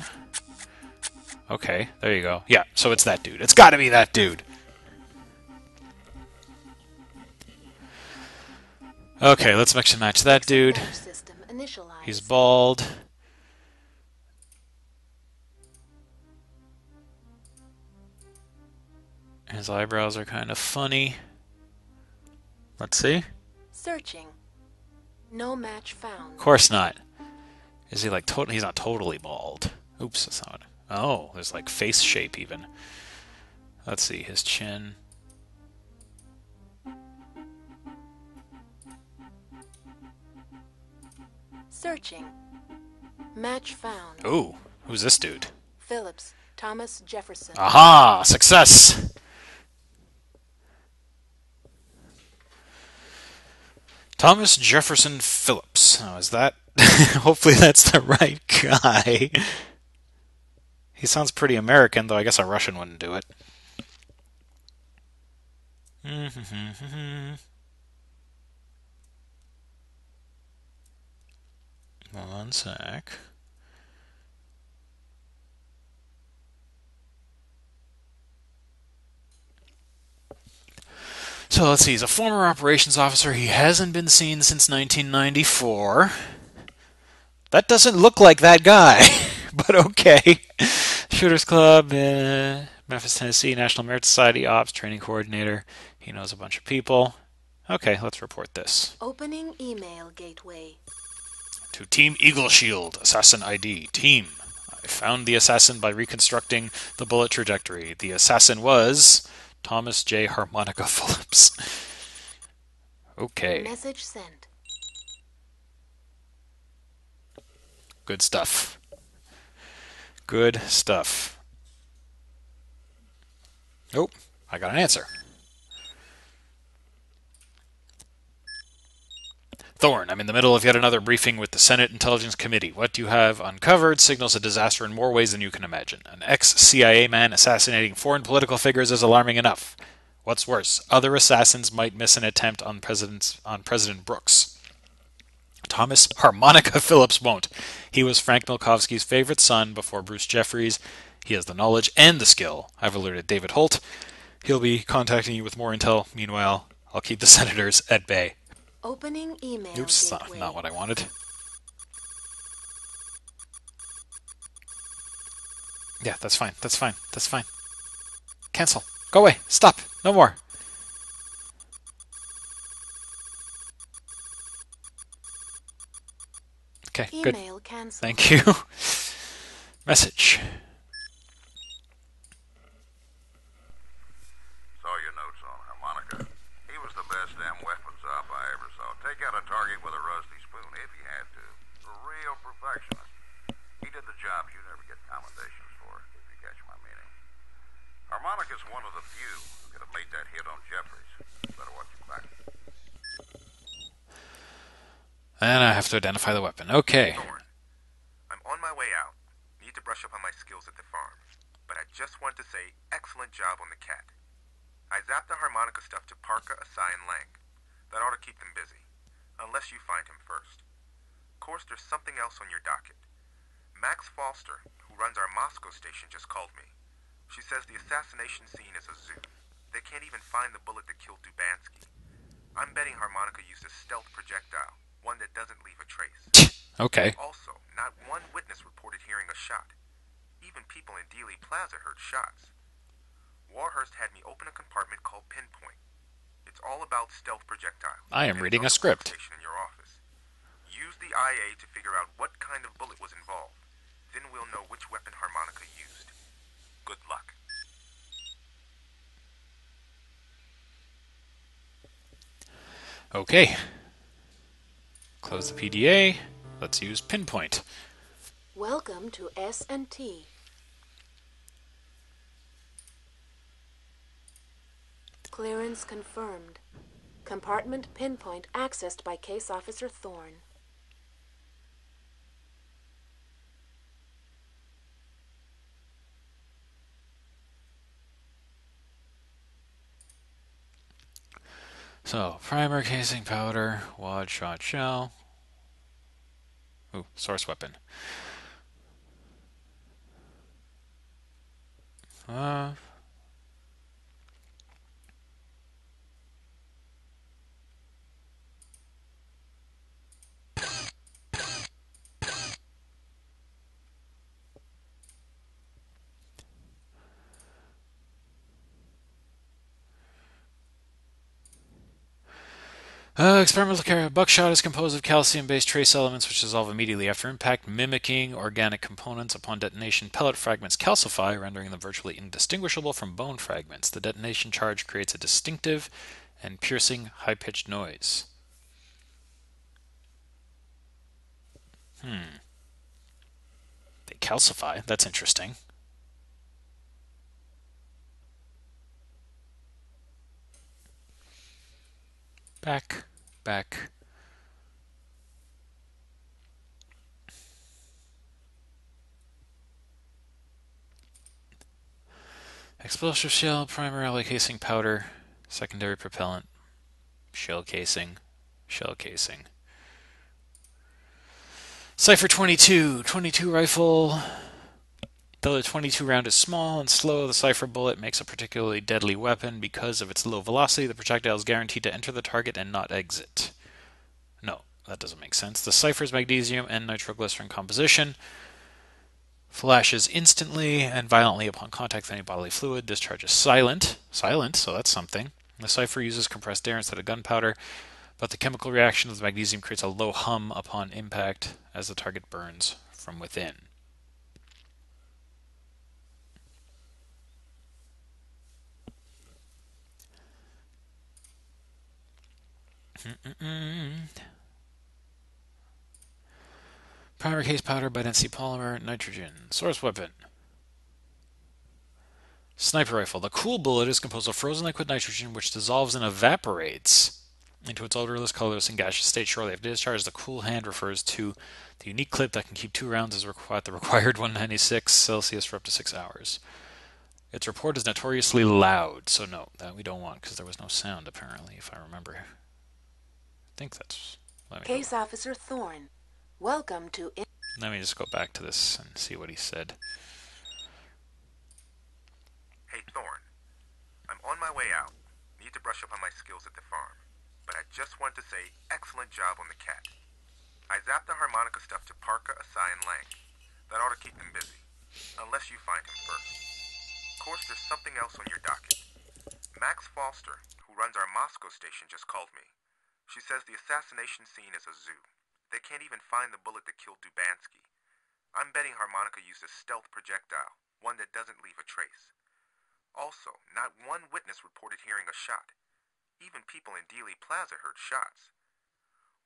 Okay, there you go. Yeah, so it's that dude. It's gotta be that dude! Okay, let's mix and match that dude. He's bald. His eyebrows are kind of funny. Let's see. Searching. No match found. Of course not. Is he like totally? He's not totally bald. Oops, that's not. Oh, there's like face shape even. Let's see his chin. Searching. Match found. Ooh, who's this dude? Phillips, Thomas Jefferson. Aha! Success! Thomas Jefferson Phillips. Oh, is that? Hopefully that's the right guy. He sounds pretty American, though I guess a Russian wouldn't do it. One sec. So let's see, he's a former operations officer. He hasn't been seen since 1994. That doesn't look like that guy, but okay. Shooters Club, Memphis, Tennessee, National Merit Society, Ops, Training Coordinator. He knows a bunch of people. Okay, let's report this. Opening email gateway. To Team Eagle Shield, Assassin ID. Team, I found the assassin by reconstructing the bullet trajectory. The assassin was Thomas J. Harmonica Phillips. Okay. Message sent. Good stuff. Good stuff. Nope, I got an answer. Thorne, I'm in the middle of yet another briefing with the Senate Intelligence Committee. What you have uncovered signals a disaster in more ways than you can imagine. An ex-CIA man assassinating foreign political figures is alarming enough. What's worse, other assassins might miss an attempt on President Brooks. Thomas Harmonica Phillips won't. He was Frank Milkovsky's favorite son before Bruce Jeffries. He has the knowledge and the skill. I've alerted David Holt. He'll be contacting you with more intel. Meanwhile, I'll keep the senators at bay. Opening email. Oops, not what I wanted. Yeah, that's fine. That's fine. That's fine. Cancel. Go away. Stop. No more. Okay, good. Email canceled. Thank you. Message. Saw your notes on Harmonica. He was the best damn weapons op I ever saw. Take out a target with a rusty spoon if you had to. A real perfectionist. He did the job you never get commendations for, if you catch my meaning. Harmonica's one of the few who could have made that hit on Jeffries. Better watch your back. And I have to identify the weapon. Okay. Thorne, I'm on my way out. Need to brush up on my skills at the farm. But I just wanted to say, excellent job on the cat. I zapped the harmonica stuff to Parka, Asai, and Lang. That ought to keep them busy. Unless you find him first. Of course, there's something else on your docket. Max Foster, who runs our Moscow station, just called me. She says the assassination scene is a zoo. They can't even find the bullet that killed Dubansky. I'm betting harmonica used a stealth projectile. One that doesn't leave a trace. Okay. Also, not one witness reported hearing a shot. Even people in Dealey Plaza heard shots. Warhurst had me open a compartment called Pinpoint. It's all about stealth projectiles. I am reading a script. In your office. Use the IA to figure out what kind of bullet was involved. Then we'll know which weapon harmonica used. Good luck. Okay. Close the PDA. Let's use Pinpoint. Welcome to S&T. Clearance confirmed. Compartment pinpoint accessed by Case Officer Thorne. So, primer, casing, powder, wad, shot, shell. Ooh, source weapon. Uh, experimental carrier. Buckshot is composed of calcium-based trace elements which dissolve immediately after impact, mimicking organic components. Upon detonation, pellet fragments calcify, rendering them virtually indistinguishable from bone fragments. The detonation charge creates a distinctive and piercing, high-pitched noise. They calcify. That's interesting. Back. Explosive shell, primary casing, powder, secondary propellant, shell casing. Cypher 22 rifle. Though the 22 round is small and slow, the Cypher bullet makes a particularly deadly weapon. Because of its low velocity, the projectile is guaranteed to enter the target and not exit. No, that doesn't make sense. The Cypher's magnesium and nitroglycerin composition flashes instantly and violently upon contact with any bodily fluid. Discharge is silent, so that's something. The Cypher uses compressed air instead of gunpowder, but the chemical reaction of the magnesium creates a low hum upon impact as the target burns from within. Primer case powder, by density polymer, nitrogen. Source weapon. Sniper rifle. The cool bullet is composed of frozen liquid nitrogen which dissolves and evaporates into its odorless, colorless, and gaseous state shortly after discharge. The cool hand refers to the unique clip that can keep 2 rounds at the required 196 Celsius for up to 6 hours. Its report is notoriously loud, so no, that we don't want because there was no sound apparently, if I remember. I think that's... Case Officer Thorne, welcome to... Let me just go back to this and see what he said. Hey, Thorne. I'm on my way out. Need to brush up on my skills at the farm. But I just wanted to say, excellent job on the cat. I zapped the harmonica stuff to Parka, Asai, and Lang. That ought to keep them busy. Unless you find him first. Of course, there's something else on your docket. Max Foster, who runs our Moscow station, just called me. She says the assassination scene is a zoo. They can't even find the bullet that killed Dubansky. I'm betting harmonica used a stealth projectile, one that doesn't leave a trace. Also, not one witness reported hearing a shot. Even people in Dealey Plaza heard shots.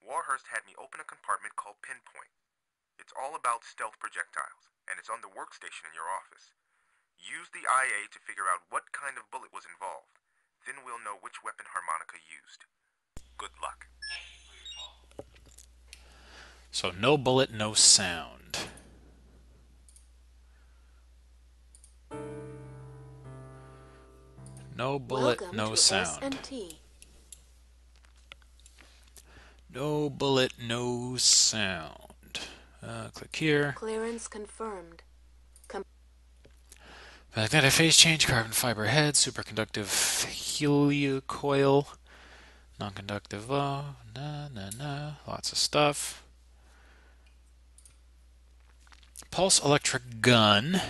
Warhurst had me open a compartment called Pinpoint. It's all about stealth projectiles, and it's on the workstation in your office. Use the IA to figure out what kind of bullet was involved. Then we'll know which weapon harmonica used. Good luck. So no bullet, no sound. No bullet, Welcome no to sound. S&T. No bullet, no sound. Click here. Clearance confirmed. Magnetic phase change, carbon fiber head, superconductive helicoil, non-conductive, lots of stuff. Pulse electric gun.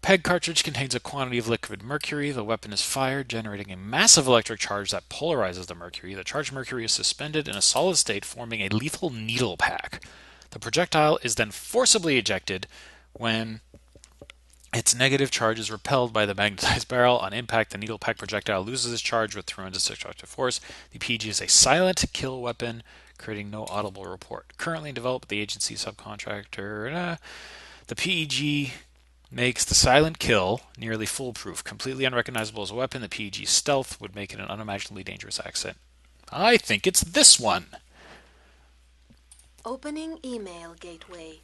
PEG cartridge contains a quantity of liquid mercury. The weapon is fired, generating a massive electric charge that polarizes the mercury. The charged mercury is suspended in a solid state, forming a lethal needle pack. The projectile is then forcibly ejected when its negative charge is repelled by the magnetized barrel. On impact, the needle pack projectile loses its charge with tremendous destructive force. The PEG is a silent kill weapon, creating no audible report. Currently in development, the agency subcontractor. The PEG makes the silent kill nearly foolproof. Completely unrecognizable as a weapon, the PEG stealth would make it an unimaginably dangerous asset I think it's this one. Opening email gateway.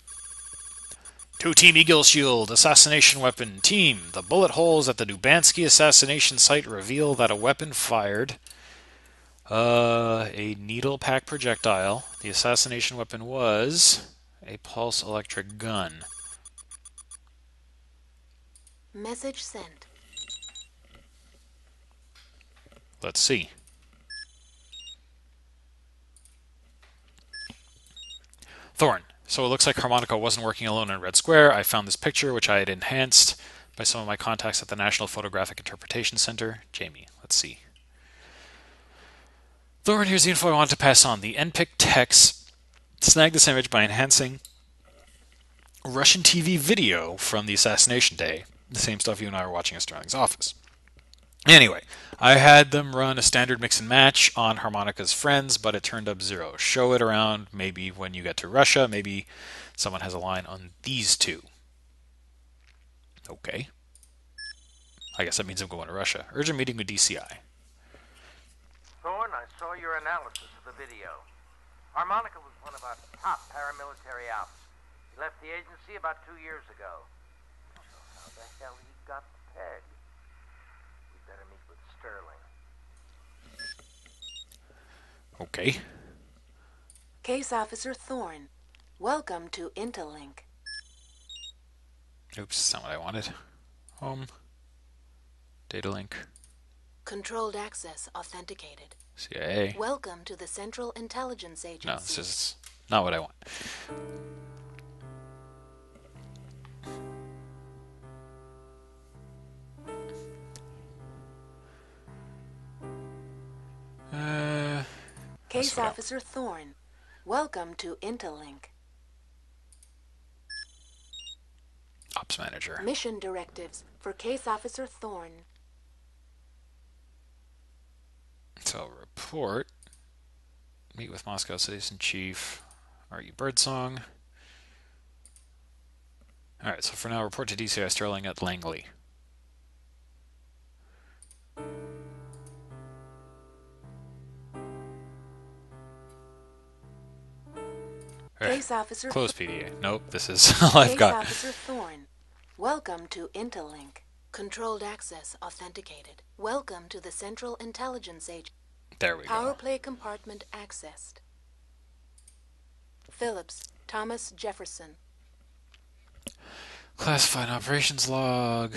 To Team Eagle Shield, assassination weapon. Team, the bullet holes at the Dubansky assassination site reveal that a weapon fired a needle pack projectile. The assassination weapon was a pulse electric gun. Message sent. Let's see. Thorn. So it looks like Harmonica wasn't working alone in Red Square. I found this picture, which I had enhanced by some of my contacts at the National Photographic Interpretation Center. Jamie, let's see. Thorn, here's the info I want to pass on. The NPIC techs snagged this image by enhancing Russian TV video from the assassination day. The same stuff you and I were watching at Sterling's office. Anyway, I had them run a standard mix and match on Harmonica's friends, but it turned up 0. Show it around maybe when you get to Russia. Maybe someone has a line on these two. Okay. I guess that means I'm going to Russia. Urgent meeting with DCI. Thorne, I saw your analysis of the video. Harmonica was one of our top paramilitary ops. He left the agency about 2 years ago. I don't know how the hell he got the peg. We'd better meet with Sterling. Okay. Case Officer Thorne, welcome to Interlink. Oops, that's not what I wanted. Home. Data link. Controlled access authenticated. CIA. Welcome to the Central Intelligence Agency. No, this is not what I want. Case Officer Thorne, welcome to Interlink. Ops Manager. Mission directives for Case Officer Thorne. So report. Meet with Moscow Citizen Chief. R.U. Birdsong. Alright, so for now, report to DCI Sterling at Langley. Case Officer Close PDA. Nope, this is all I've got. Case Officer Thorne, welcome to Interlink. Controlled access authenticated. Welcome to the Central Intelligence Agency. There we go. Power play compartment accessed. Phillips, Thomas Jefferson. Classified operations log.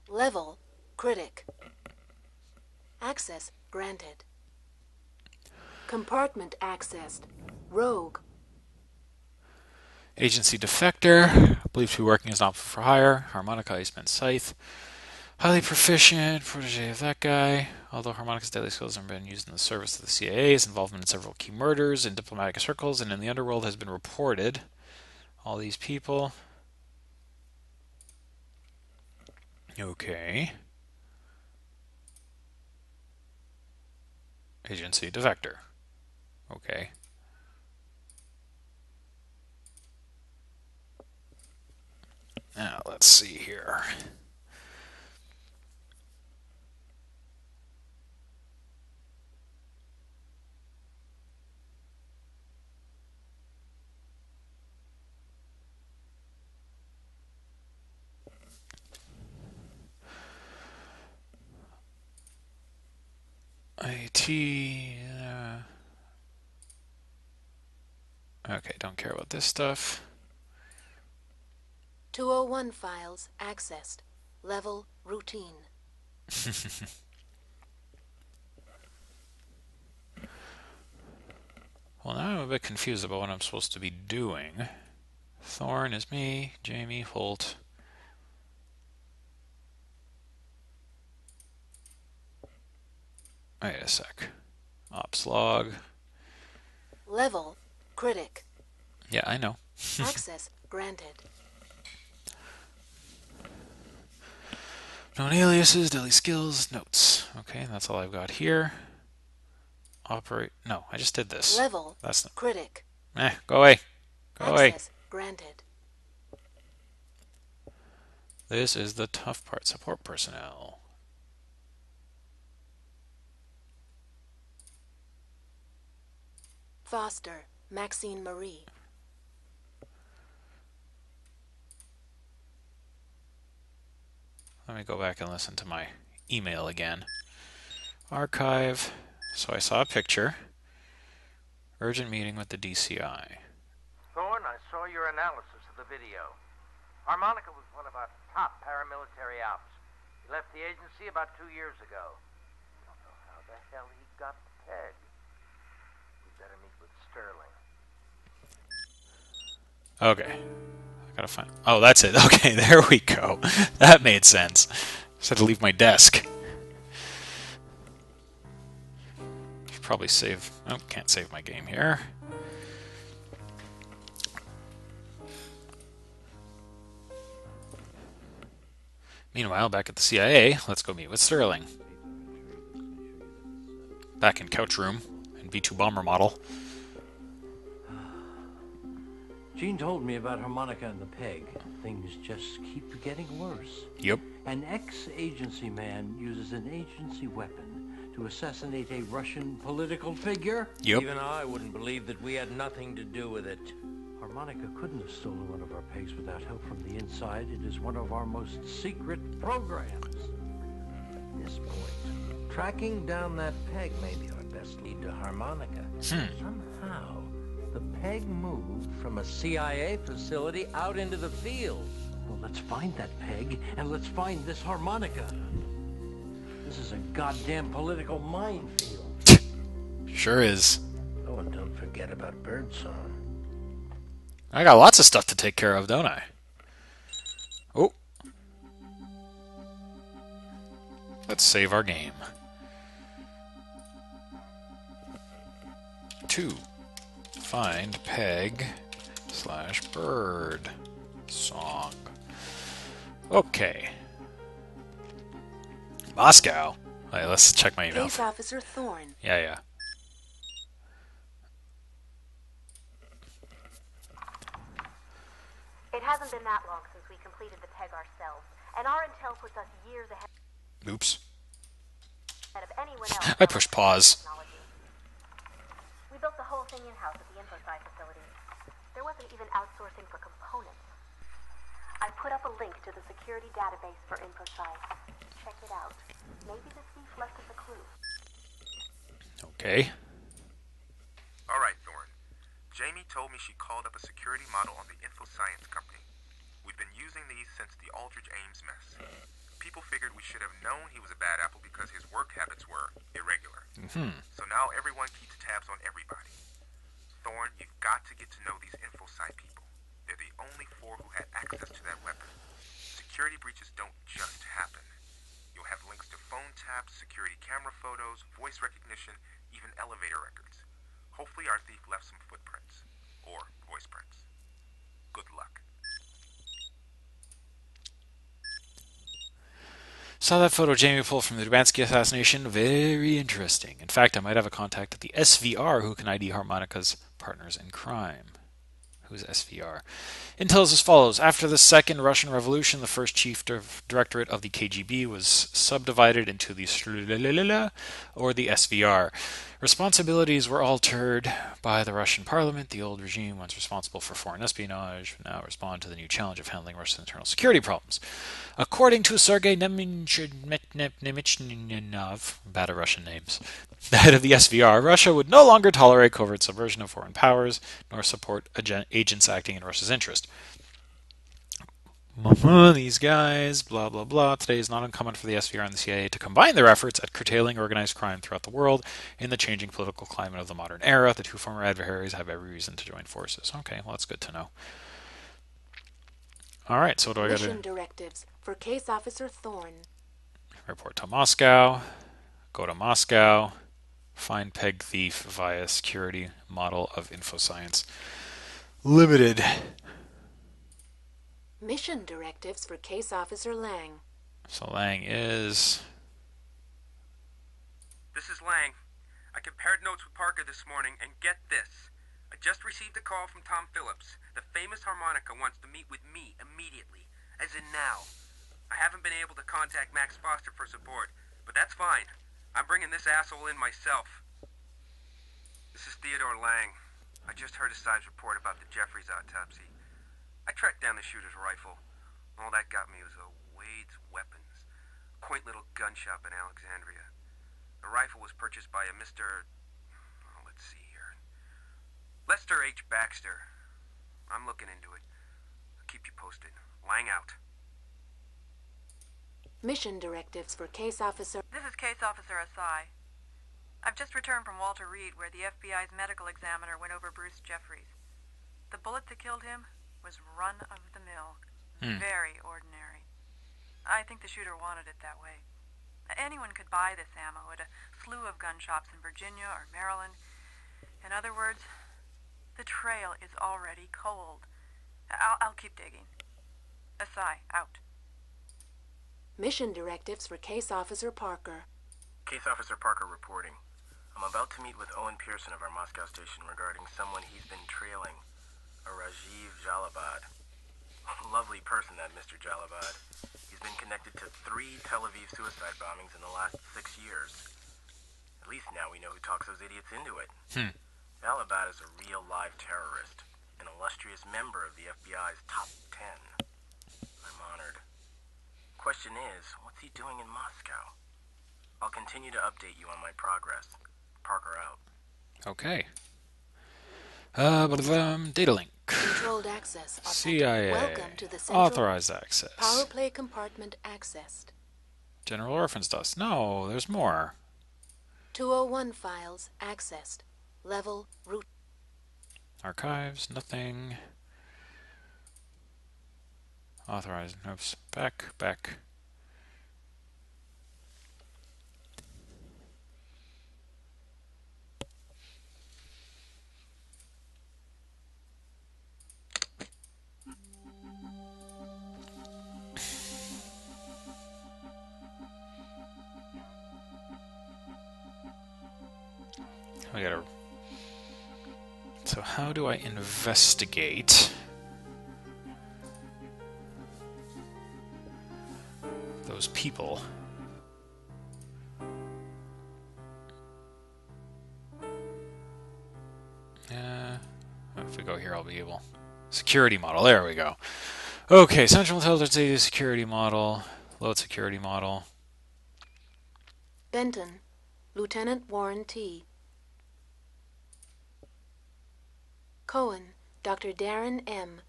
Level, critic. Access granted. Compartment accessed. Rogue. Agency defector. Believed to be working as an operative for hire. Harmonica Iceman Scythe. Highly proficient. Protege of that guy. Although Harmonica's deadly skills have been used in the service of the CIA, his involvement in several key murders in diplomatic circles and in the underworld has been reported. All these people. Okay. Agency defector. Okay. Now, let's see here. IT. Okay, don't care about this stuff. 201 files accessed. Level routine. Well, now I'm a bit confused about what I'm supposed to be doing. Thorne is me, Jamie, Holt. Wait a sec. Ops log. Level critic. Yeah, I know. Access granted. Known aliases, daily skills, notes. Okay, that's all I've got here. Operate. No, I just did this. Level That's not. critic. Go away. Go away. Access granted. This is the tough part. Support personnel. Foster, Maxine Marie. Let me go back and listen to my email again. Archive. So I saw a picture. Urgent meeting with the DCI. Thorne, I saw your analysis of the video. Harmonica was one of our top paramilitary ops. He left the agency about 2 years ago. I don't know how the hell he got the peg. We better meet with Sterling. Okay. I gotta find... Oh, that's it. Okay, there we go. That made sense. Just had to leave my desk. Should probably save... Oh, can't save my game here. Meanwhile, back at the CIA, let's go meet with Sterling. Back in couch room, in V2 bomber model. Gene told me about Harmonica and the peg. Things just keep getting worse. Yep. An ex-agency man uses an agency weapon to assassinate a Russian political figure? Yep. Even I wouldn't believe that we had nothing to do with it. Harmonica couldn't have stolen one of our pegs without help from the inside. It is one of our most secret programs. At this point, tracking down that peg may be our best lead to Harmonica. Somehow, the peg moved from a CIA facility out into the field. Well, let's find that peg, and let's find this Harmonica. This is a goddamn political minefield. Sure is. Oh, and don't forget about Birdsong. I got lots of stuff to take care of, don't I? Oh. Let's save our game. 2. Find peg / bird song. Okay. Moscow. Alright, let's check my email. Case Officer Thorne. Yeah. It hasn't been that long since we completed the peg ourselves, and our intel puts us years ahead Oops. of anyone else. I pushed pause. We built the whole thing in-house at the InfoSci facility. There wasn't even outsourcing for components. I put up a link to the security database for InfoSci. Check it out. Maybe the thief left us a clue. Okay. Alright, Thorne. Jamie told me she called up a security model on the InfoScience company. We've been using these since the Aldrich Ames mess. People figured we should have known he was a bad apple because his work habits were irregular. So now everyone keeps tabs on everybody. Thorne, you've got to get to know these InfoSci people. They're the only 4 who had access to that weapon. Security breaches don't just happen. You'll have links to phone taps, security camera photos, voice recognition, even elevator records. Hopefully our thief left some footprints. Or voice prints. Good luck. Saw that photo Jamie pulled from the Dubansky assassination. Very interesting. In fact, I might have a contact at the SVR who can ID Harmonica's partners in crime. Who's SVR? Intel is as follows. After the Second Russian Revolution, the first chief directorate of the KGB was subdivided into the SVR, or the SVR. Responsibilities were altered by the Russian parliament. The old regime, once responsible for foreign espionage, now respond to the new challenge of handling Russia's internal security problems. According to Sergei Nemichninov, bad at Russian names, the head of the SVR, Russia would no longer tolerate covert subversion of foreign powers, nor support agents acting in Russia's interest. These guys, blah, blah, blah. Today is not uncommon for the SVR and the CIA to combine their efforts at curtailing organized crime throughout the world. In the changing political climate of the modern era, the 2 former adversaries have every reason to join forces. Okay, well, that's good to know. Alright, so what do I got to do? Mission directives for Case Officer Thorne. Report to Moscow. Go to Moscow. Find peg thief via security model of InfoScience Limited. Mission directives for Case Officer Lang. So Lang is... This is Lang. I compared notes with Parker this morning, and get this. I just received a call from Tom Phillips. The famous harmonica wants to meet with me immediately, as in now. I haven't been able to contact Max Foster for support, but that's fine. I'm bringing this asshole in myself. This is Theodore Lang. I just heard Assay's report about the Jeffries autopsy. I tracked down the shooter's rifle. All that got me was Wade's weapons. Quaint little gun shop in Alexandria. The rifle was purchased by a Mr. Oh, let's see here. Lester H. Baxter. I'm looking into it. I'll keep you posted. Lang out. Mission directives for Case Officer... This is Case Officer Assay. I've just returned from Walter Reed, where the FBI's medical examiner went over Bruce Jeffries. The bullet that killed him was run-of-the-mill. Very ordinary. I think the shooter wanted it that way. Anyone could buy this ammo at a slew of gun shops in Virginia or Maryland. In other words, the trail is already cold. I'll keep digging. Assay, out. Mission directives for Case Officer Parker. Case Officer Parker reporting. I'm about to meet with Owen Pearson of our Moscow station regarding someone he's been trailing. A Rajiv Jalabad. Lovely person, that Mr. Jalabad. He's been connected to 3 Tel Aviv suicide bombings in the last 6 years. At least now we know who talks those idiots into it. Jalabad is a real live terrorist, an illustrious member of the FBI's top 10. I'm honored. Question is, what's he doing in Moscow? I'll continue to update you on my progress. Parker out. Okay. Data link. Controlled access. CIA. Welcome to the central Authorized access. power play compartment accessed. General reference dust. No, there's more. 201 files accessed. Level root. Archives. Nothing. Authorized. Oops. Back. We gotta... So how do I investigate those people? If we go here, I'll be able... Security model, there we go. Okay, Central Intelligence Agency security model. Load security model. Benton, Lieutenant Warren T. Cohen, Dr. Darren M.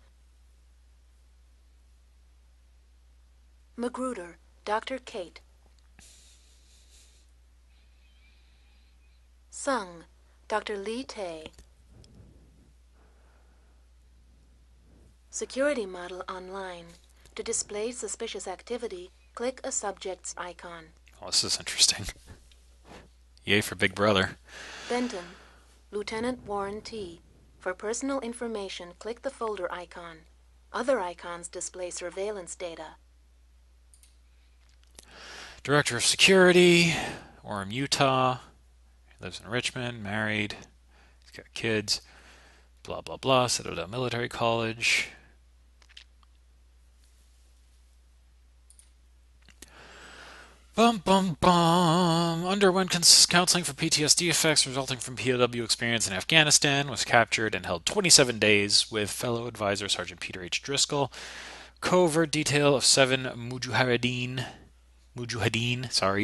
Magruder, Dr. Kate. Sung, Dr. Lee Tay. Security model online. To display suspicious activity, click a subject's icon. Oh, this is interesting. Yay for Big Brother. Benton, Lieutenant Warren T. For personal information, click the folder icon. Other icons display surveillance data. Director of Security, Orem, Utah. He lives in Richmond, married. He's got kids. Blah, blah, blah. Citadel Military College. Underwent counseling for PTSD effects resulting from POW experience in Afghanistan. Was captured and held 27 days with fellow advisor Sergeant Peter H. Driscoll. Covert detail of 7 Mujahideen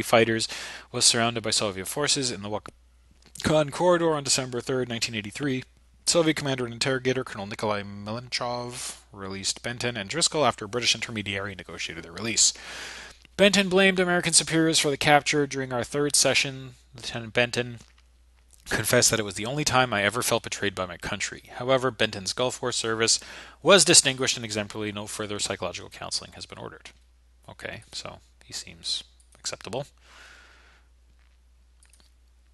fighters was surrounded by Soviet forces in the Wakhan corridor on December 3rd, 1983. Soviet commander and interrogator Colonel Nikolai Melenchov released Benton and Driscoll after a British intermediary negotiated their release. Benton blamed American superiors for the capture. During our 3rd session, Lieutenant Benton confessed that it was the only time I ever felt betrayed by my country. However, Benton's Gulf War service was distinguished and exemplary. No further psychological counseling has been ordered. Okay, so he seems acceptable.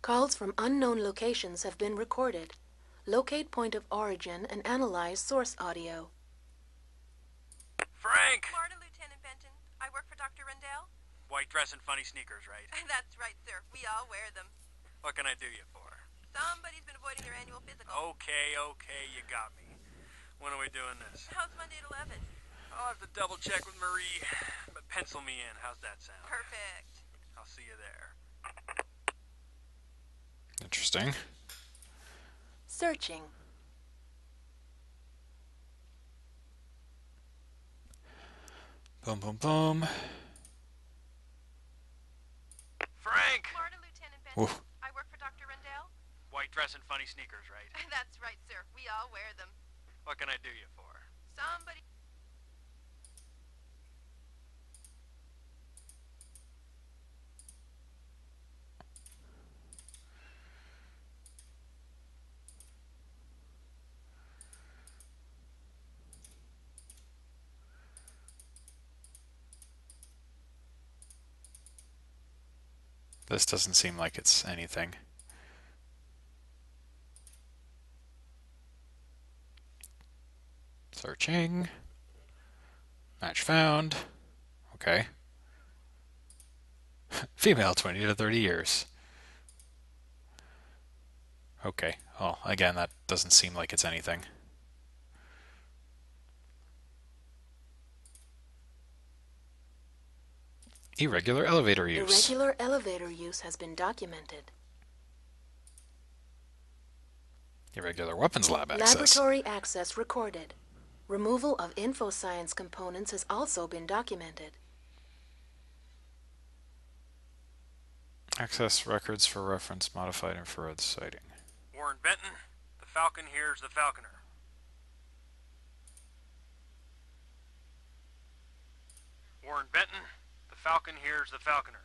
Calls from unknown locations have been recorded. Locate point of origin and analyze source audio. Frank! Morning, Lieutenant Benton. I work for Dr. Rendell. White dress and funny sneakers, right? That's right, sir. We all wear them. What can I do you for? Somebody's been avoiding their annual physical. Okay, you got me. When are we doing this? How's Monday at 11? I'll have to double check with Marie, but pencil me in. How's that sound? Perfect. I'll see you there. Interesting. Searching. Boom, boom, boom. Frank! Morning, Lieutenant Ooh. Benson. I work for Dr. Rendell. White dress and funny sneakers, right? That's right, sir. We all wear them. What can I do you for? Somebody... This doesn't seem like it's anything. Searching. Match found. Okay. Female, 20 to 30 years. Okay. Well, again, that doesn't seem like it's anything. Irregular elevator use. Irregular elevator use has been documented. Irregular weapons lab access. Laboratory access recorded. Removal of infoscience components has also been documented. Access records for reference modified infrared sighting. Warren Benton, the Falcon here's the Falconer. Warren Benton, the Falcon here's the Falconer.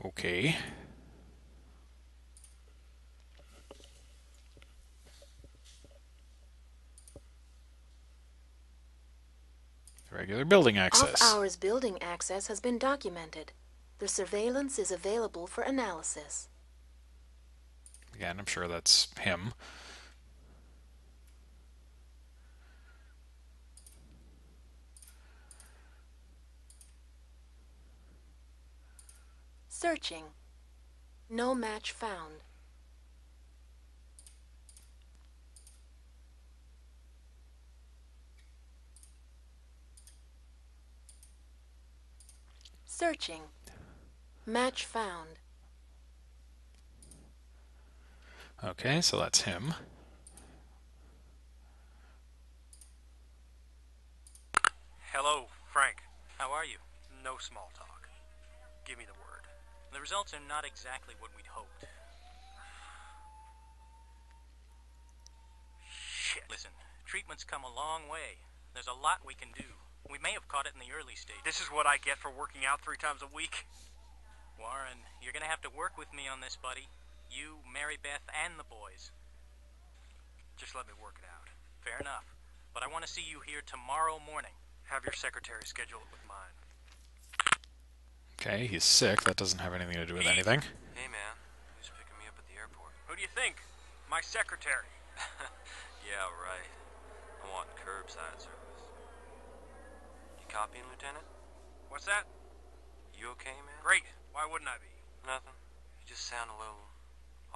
Okay. Regular building access. Off-hours building access has been documented. The surveillance is available for analysis. Again, I'm sure that's him. Searching. No match found. Searching. Match found. Okay, so that's him. Hello, Frank. How are you? No small talk. Give me the word. The results are not exactly what we'd hoped. Shit. Listen, treatment's come a long way. There's a lot we can do. We may have caught it in the early stage. This is what I get for working out 3 times a week? Warren, you're gonna have to work with me on this, buddy. You, Mary Beth, and the boys. Just let me work it out. Fair enough. But I want to see you here tomorrow morning. Have your secretary schedule it with mine. Okay, he's sick. That doesn't have anything to do with anything. Hey, man. Who's picking me up at the airport? Who do you think? My secretary. Yeah, right. I want curbside service. You copying, Lieutenant? What's that? You okay, man? Great. Why wouldn't I be? Nothing. You just sound a little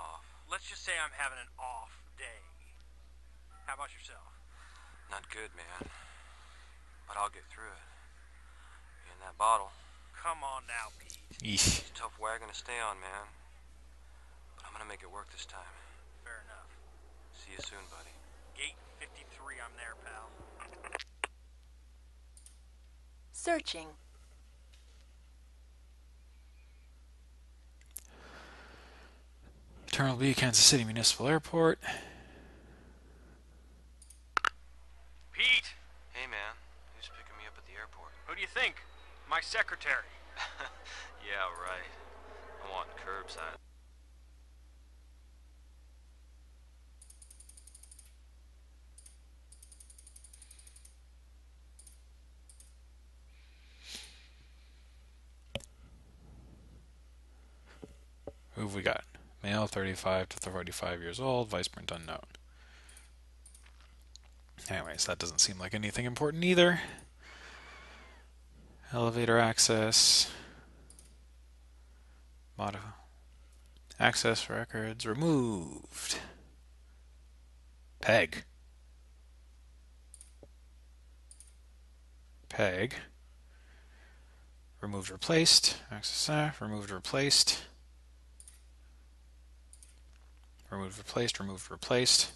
off. Let's just say I'm having an off day. How about yourself? Not good, man. But I'll get through it. Me and that bottle. Come on now, Pete. Eesh. It's a tough wagon to stay on, man. But I'm gonna make it work this time. Fair enough. See you soon, buddy. Gate 53, I'm there, pal. Searching. Terminal B, Kansas City Municipal Airport. Pete! Hey, man. Who's picking me up at the airport? Who do you think? My secretary. Yeah, right. I want curbside. Who have we got? Male, 35 to 45 years old, vice print unknown. Anyways, that doesn't seem like anything important either. Elevator access. Access records removed. Peg. Peg. Removed, replaced. Access removed, replaced. Removed, replaced, removed, replaced.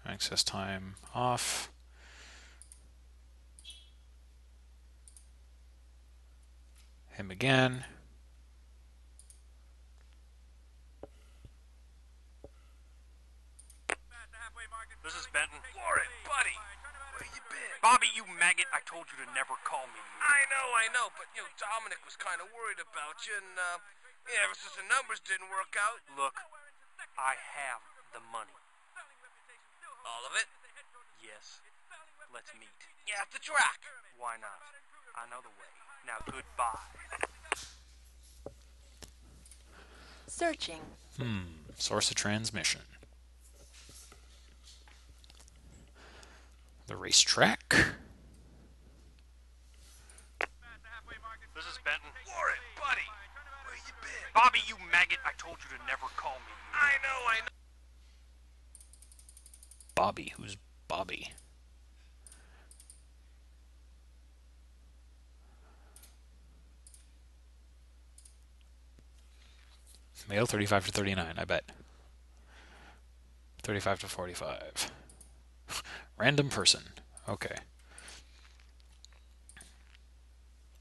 Access time off. Him again. This is Benton. Warren, buddy! Where you been? Bobby, you maggot, I told you to never call me. I know, but, Dominic was kind of worried about you, and, ever since the numbers didn't work out... Look, I have the money. All of it? Yes. Let's meet. Yeah, at the track. Why not? I know the way. Now, goodbye. Searching. Source of transmission. The racetrack. This is Benton. Warren, buddy! Where you been? Bobby, you maggot, I told you to never call me. I know. Bobby. Who's Bobby? Male 35 to 39, I bet. 35 to 45. Random person. Okay.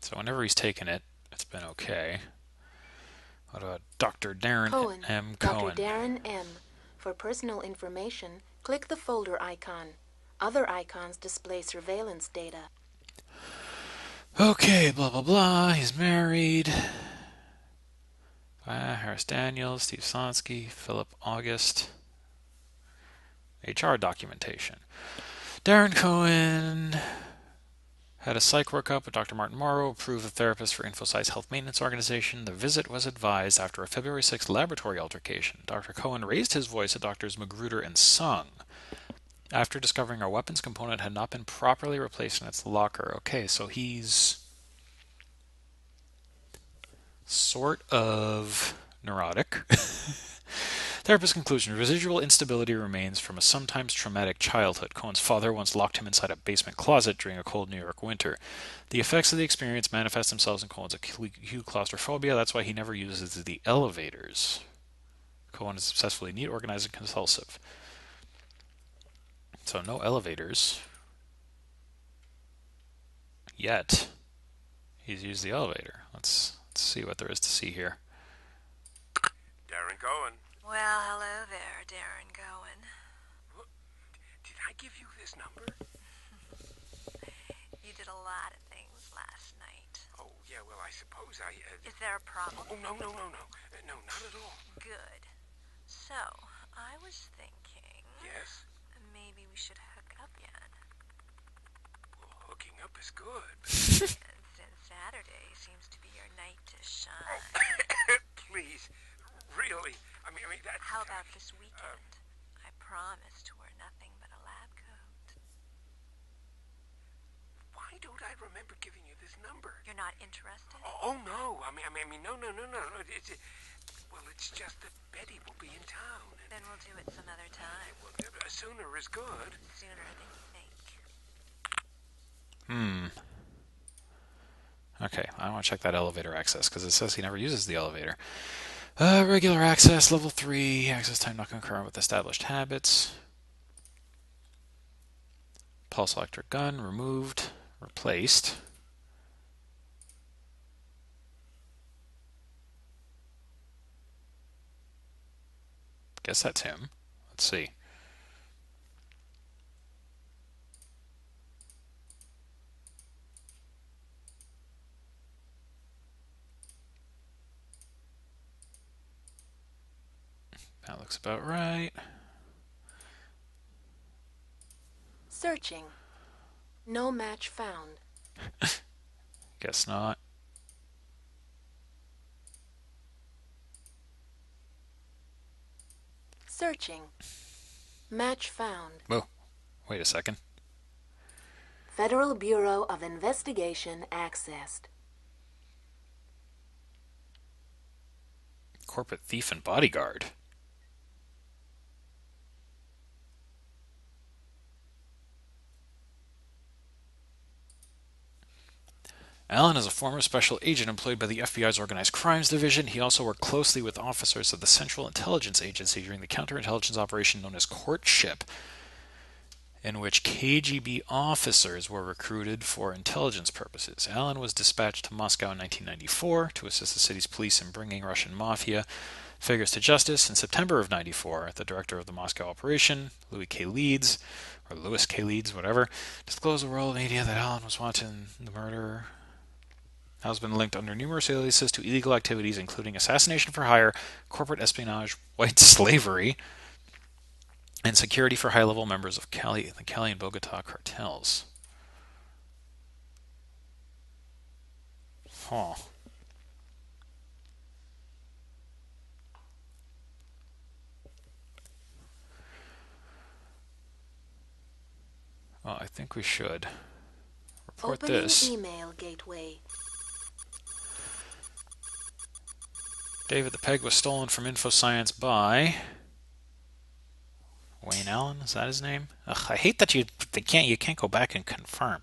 So whenever he's taken it, it's been okay. What about Dr. Darren M. Cohen? Dr. Darren M. For personal information, click the folder icon. Other icons display surveillance data. Okay, blah, blah, blah. He's married. Harris Daniels, Steve Sonsky, Philip August. HR documentation. Darren Cohen had a psych workup with Dr. Martin Morrow, approved therapist for InfoSci's health maintenance organization. The visit was advised after a February 6th laboratory altercation. Dr. Cohen raised his voice at Drs. Magruder and Sung after discovering our weapons component had not been properly replaced in its locker. Okay, so he's sort of neurotic. Therapist's conclusion. Residual instability remains from a sometimes traumatic childhood. Cohen's father once locked him inside a basement closet during a cold New York winter. The effects of the experience manifest themselves in Cohen's acute claustrophobia. That's why he never uses the elevators. Cohen is successfully neat, organized, and compulsive. So no elevators. Yet. He's used the elevator. Let's see what there is to see here. Darren Cohen. Well, hello there, Darren Cohen. Did I give you this number? You did a lot of things last night. Oh, yeah, well, I suppose I... Is there a problem? Oh, no. No, not at all. Good. So, I was thinking... Yes? Maybe we should hook up again. Well, hooking up is good. Since Saturday seems to be your night to shine. Oh, please. Really? I mean that... How about this weekend? I promise to wear nothing but a lab coat. Why don't I remember giving you this number? You're not interested? Oh no. I mean, no. It's just that Betty will be in town. Then we'll do it some other time. Well, sooner is good. Sooner than you think. Okay, I want to check that elevator access, because it says he never uses the elevator. Regular access, level 3. Access time not concurrent with established habits. Pulse electric gun, removed, replaced. Guess that's him. Let's see. That looks about right. Searching. No match found. Guess not. Searching. Match found. Oh, wait a second. Federal Bureau of Investigation accessed. Corporate thief and bodyguard. Allen is a former special agent employed by the FBI's Organized Crimes Division. He also worked closely with officers of the Central Intelligence Agency during the counterintelligence operation known as Courtship, in which KGB officers were recruited for intelligence purposes. Allen was dispatched to Moscow in 1994 to assist the city's police in bringing Russian mafia figures to justice. In September of 94, the director of the Moscow operation, Louis K. Leeds, whatever, disclosed to world media that Allen was wanted in the murder has been linked under numerous aliases to illegal activities, including assassination for hire, corporate espionage, white slavery, and security for high-level members of the Cali and Bogota cartels. Huh. Well, I think we should report Opening this. email gateway. David, the peg was stolen from InfoScience by Wayne Allen. Is that his name? Ugh, I hate that you can't go back and confirm.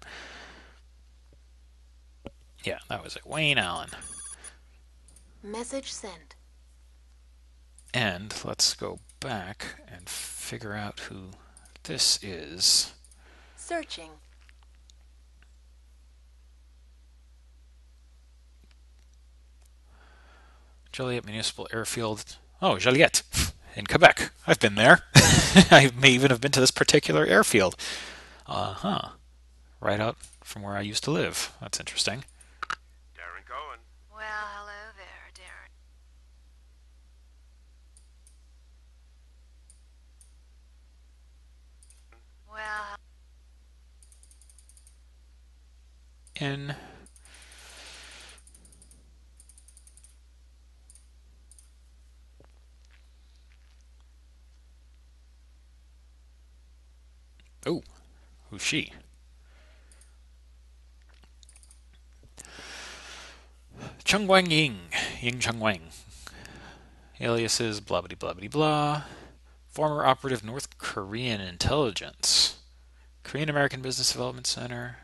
Yeah, that was it. Wayne Allen. Message sent. And let's go back and figure out who this is. Searching. Joliet Municipal Airfield. Oh, Joliet, in Quebec. I've been there. I may even have been to this particular airfield. Right out from where I used to live. That's interesting. Darren Cohen. Well, hello there, Darren. Well, In oh, who's she? Chung Wang Ying Chung Wang. Aliases blah blah blah blah blah. Former operative North Korean intelligence. Korean American Business Development Center.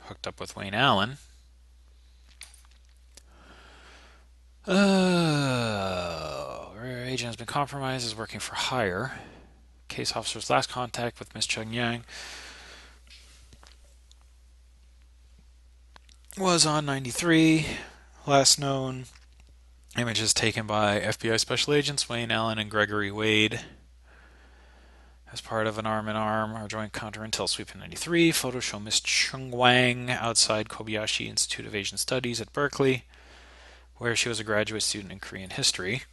Hooked up with Wayne Allen. Agent has been compromised, is working for hire. Case officer's last contact with Miss Chung Yang was on 93. Last known images taken by FBI special agents Wayne Allen and Gregory Wade as part of an arm-in-arm or joint counter-intel sweep in 93. Photos show Miss Chung Wang outside Kobayashi Institute of Asian Studies at Berkeley, where she was a graduate student in Korean history.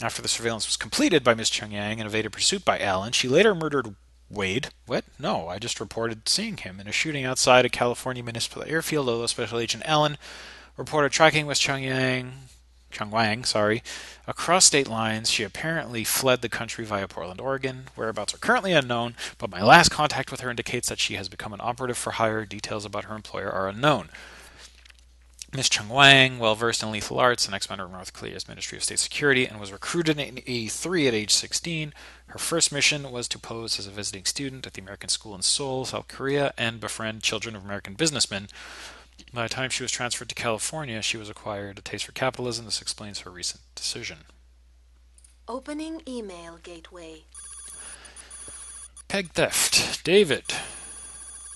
After the surveillance was completed by Miss Chung Yang and evaded pursuit by Allen, she later murdered Wade. What? No, I just reported seeing him in a shooting outside a California municipal airfield, although Special Agent Allen reported tracking Miss Chung Wang, across state lines. She apparently fled the country via Portland, Oregon. Whereabouts are currently unknown, but my last contact with her indicates that she has become an operative for hire. Details about her employer are unknown. Ms. Chung Wang, well-versed in lethal arts, an ex-member of North Korea's Ministry of State Security, and was recruited in 83 at age 16. Her first mission was to pose as a visiting student at the American School in Seoul, South Korea, and befriend children of American businessmen. By the time she was transferred to California, she was acquired a taste for capitalism. This explains her recent decision. Opening email gateway. Peg theft. David.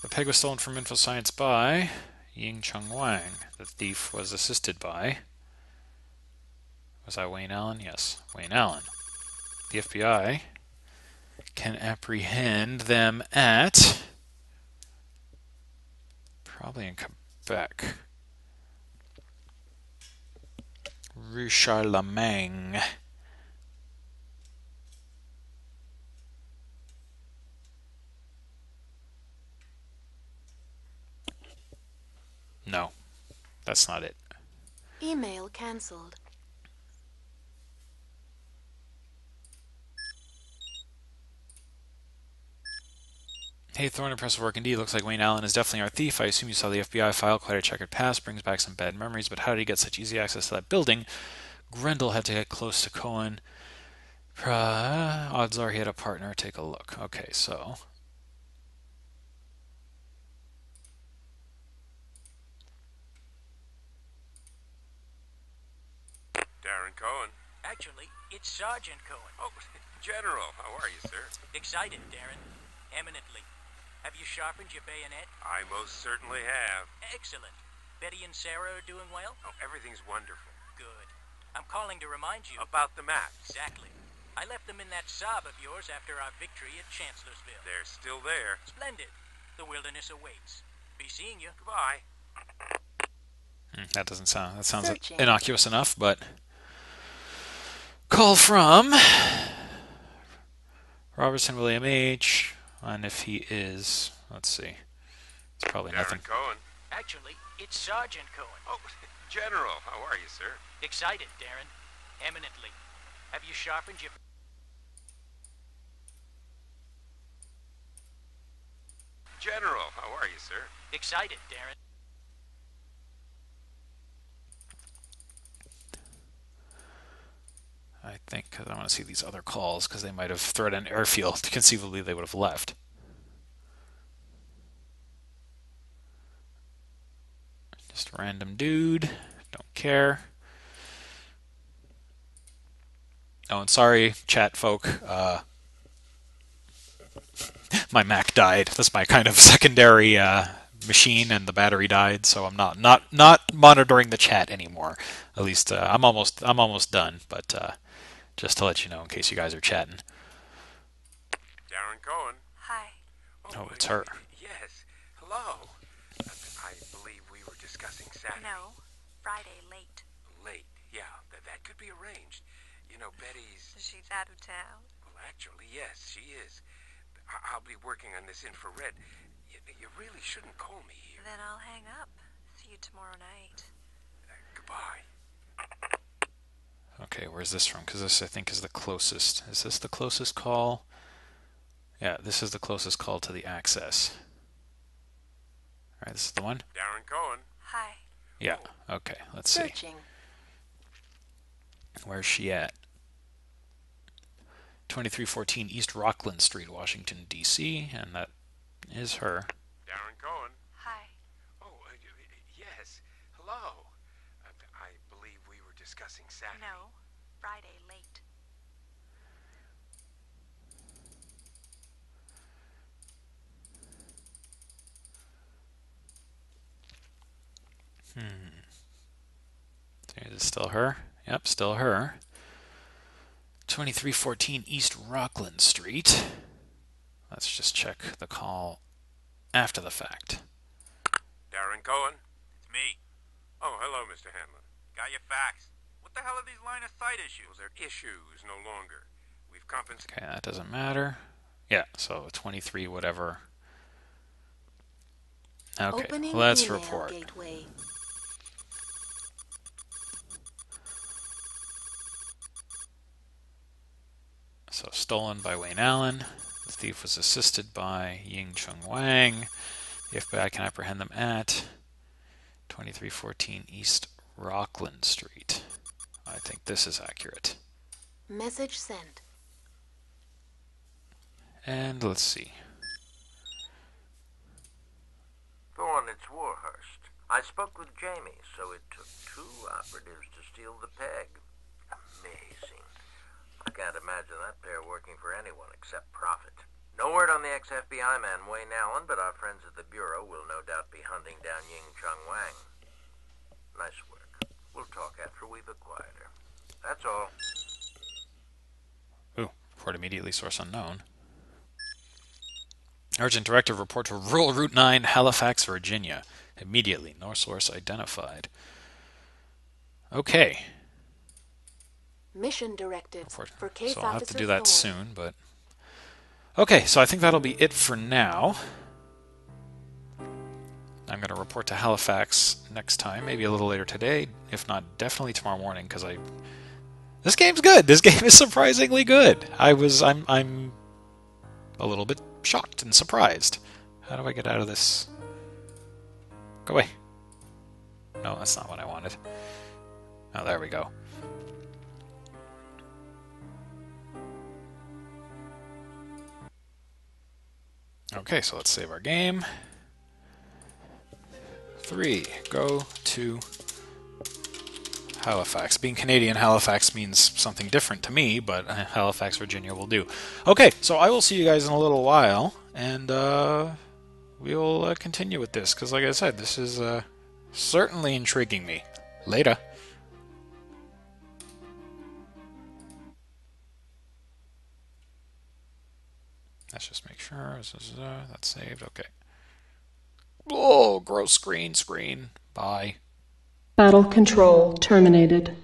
The peg was stolen from InfoScience by Ying Chung Wang. The thief was assisted by... Was that Wayne Allen? Yes, Wayne Allen. The FBI can apprehend them at... probably in Quebec. Rue Charlemagne. No, that's not it. Email cancelled. Hey, Thorne, impressive work indeed. Looks like Wayne Allen is definitely our thief. I assume you saw the FBI file. Quite a checkered past. Brings back some bad memories, but how did he get such easy access to that building? Grendel had to get close to Cohen. Odds are he had a partner. Take a look. Okay, so... Darren Cohen. Actually, it's Sergeant Cohen. Oh, General, how are you, sir? Excited, Darren. Eminently. Have you sharpened your bayonet? I most certainly have. Excellent. Betty and Sarah are doing well? Oh, everything's wonderful. Good. I'm calling to remind you... About the map. Exactly. I left them in that Saab of yours after our victory at Chancellorsville. They're still there. Splendid. The wilderness awaits. Be seeing you. Goodbye. That doesn't sound... That sounds Searching. innocuous enough, but... Call from... Robertson William H. And if he is... Let's see. It's probably nothing. Darren Cohen. Actually, it's Sergeant Cohen. Oh, General, how are you, sir? Excited, Darren. Eminently. Have you sharpened your... General, how are you, sir? Excited, Darren. I think, because I want to see these other calls, because they might have threatened airfield. Conceivably, they would have left. Just a random dude. Don't care. Oh, and sorry, chat folk. My Mac died. That's my kind of secondary machine, and the battery died, so I'm not monitoring the chat anymore. At least I'm almost done. But just to let you know, in case you guys are chatting. Darren Cohen. Hi. Oh, it's her. Yes. Hello. I believe we were discussing Saturday. No. Friday, late. Late. Yeah, that could be arranged. You know, Betty's... She's out of town. Well, actually, yes, she is. I'll be working on this infrared. You really shouldn't call me here. Then I'll hang up. See you tomorrow night. Goodbye. Okay, where's this from? Because this, I think, is the closest. Is this the closest call? Yeah, this is the closest call to the access. Alright, this is the one? Darren Cohen. Hi. Yeah, okay, let's see. Searching. Where's she at? 2314 East Rockland Street, Washington, D.C., and that is her. Darren Cohen. Hi. Oh, yes. Hello. I believe we were discussing Saturday. No. Friday, late. Is it still her? Yep, still her. 2314 East Rockland Street. Let's just check the call after the fact. Darren Cohen. It's me. Oh, hello, Mr. Hanlon. Got your facts. What the hell are these line of sight issues? Well, they're issues no longer. We've compensated. Okay, that doesn't matter. Yeah, so 23 whatever. Okay, Opening let's email report. gateway. So stolen by Wayne Allen. The thief was assisted by Ying Chung Wang. The FBI can apprehend them at 2314 East Rockland Street. I think this is accurate. Message sent. And let's see. Thorne, it's Warhurst. I spoke with Jamie, so it took 2 operatives to steal the peg. Amazing. I can't imagine that pair working for anyone except profit. No word on the ex-FBI man Wayne Allen, but our friends at the Bureau will no doubt be hunting down Ying Chung Wang. Nice work. We'll talk after we've acquired her. That's all. Ooh, report immediately, source unknown. Urgent directive report to Rural Route 9, Halifax, Virginia. Immediately, no source identified. Okay. Mission directives for Case So I'll have to Officer do that Thorne. soon, but... Okay, so I think that'll be it for now. I'm going to report to Halifax next time, maybe a little later today, if not definitely tomorrow morning, because This game's good. This game is surprisingly good. I'm a little bit shocked and surprised. How do I get out of this? Go away. No, that's not what I wanted. Oh, there we go. Okay, so let's save our game. 3, go to Halifax. Being Canadian, Halifax means something different to me, but Halifax, Virginia will do. Okay, so I will see you guys in a little while, and we'll continue with this, because like I said, this is certainly intriguing me. Later. Let's just make sure that's saved. Okay. Oh, gross screen. Bye. Battle control terminated.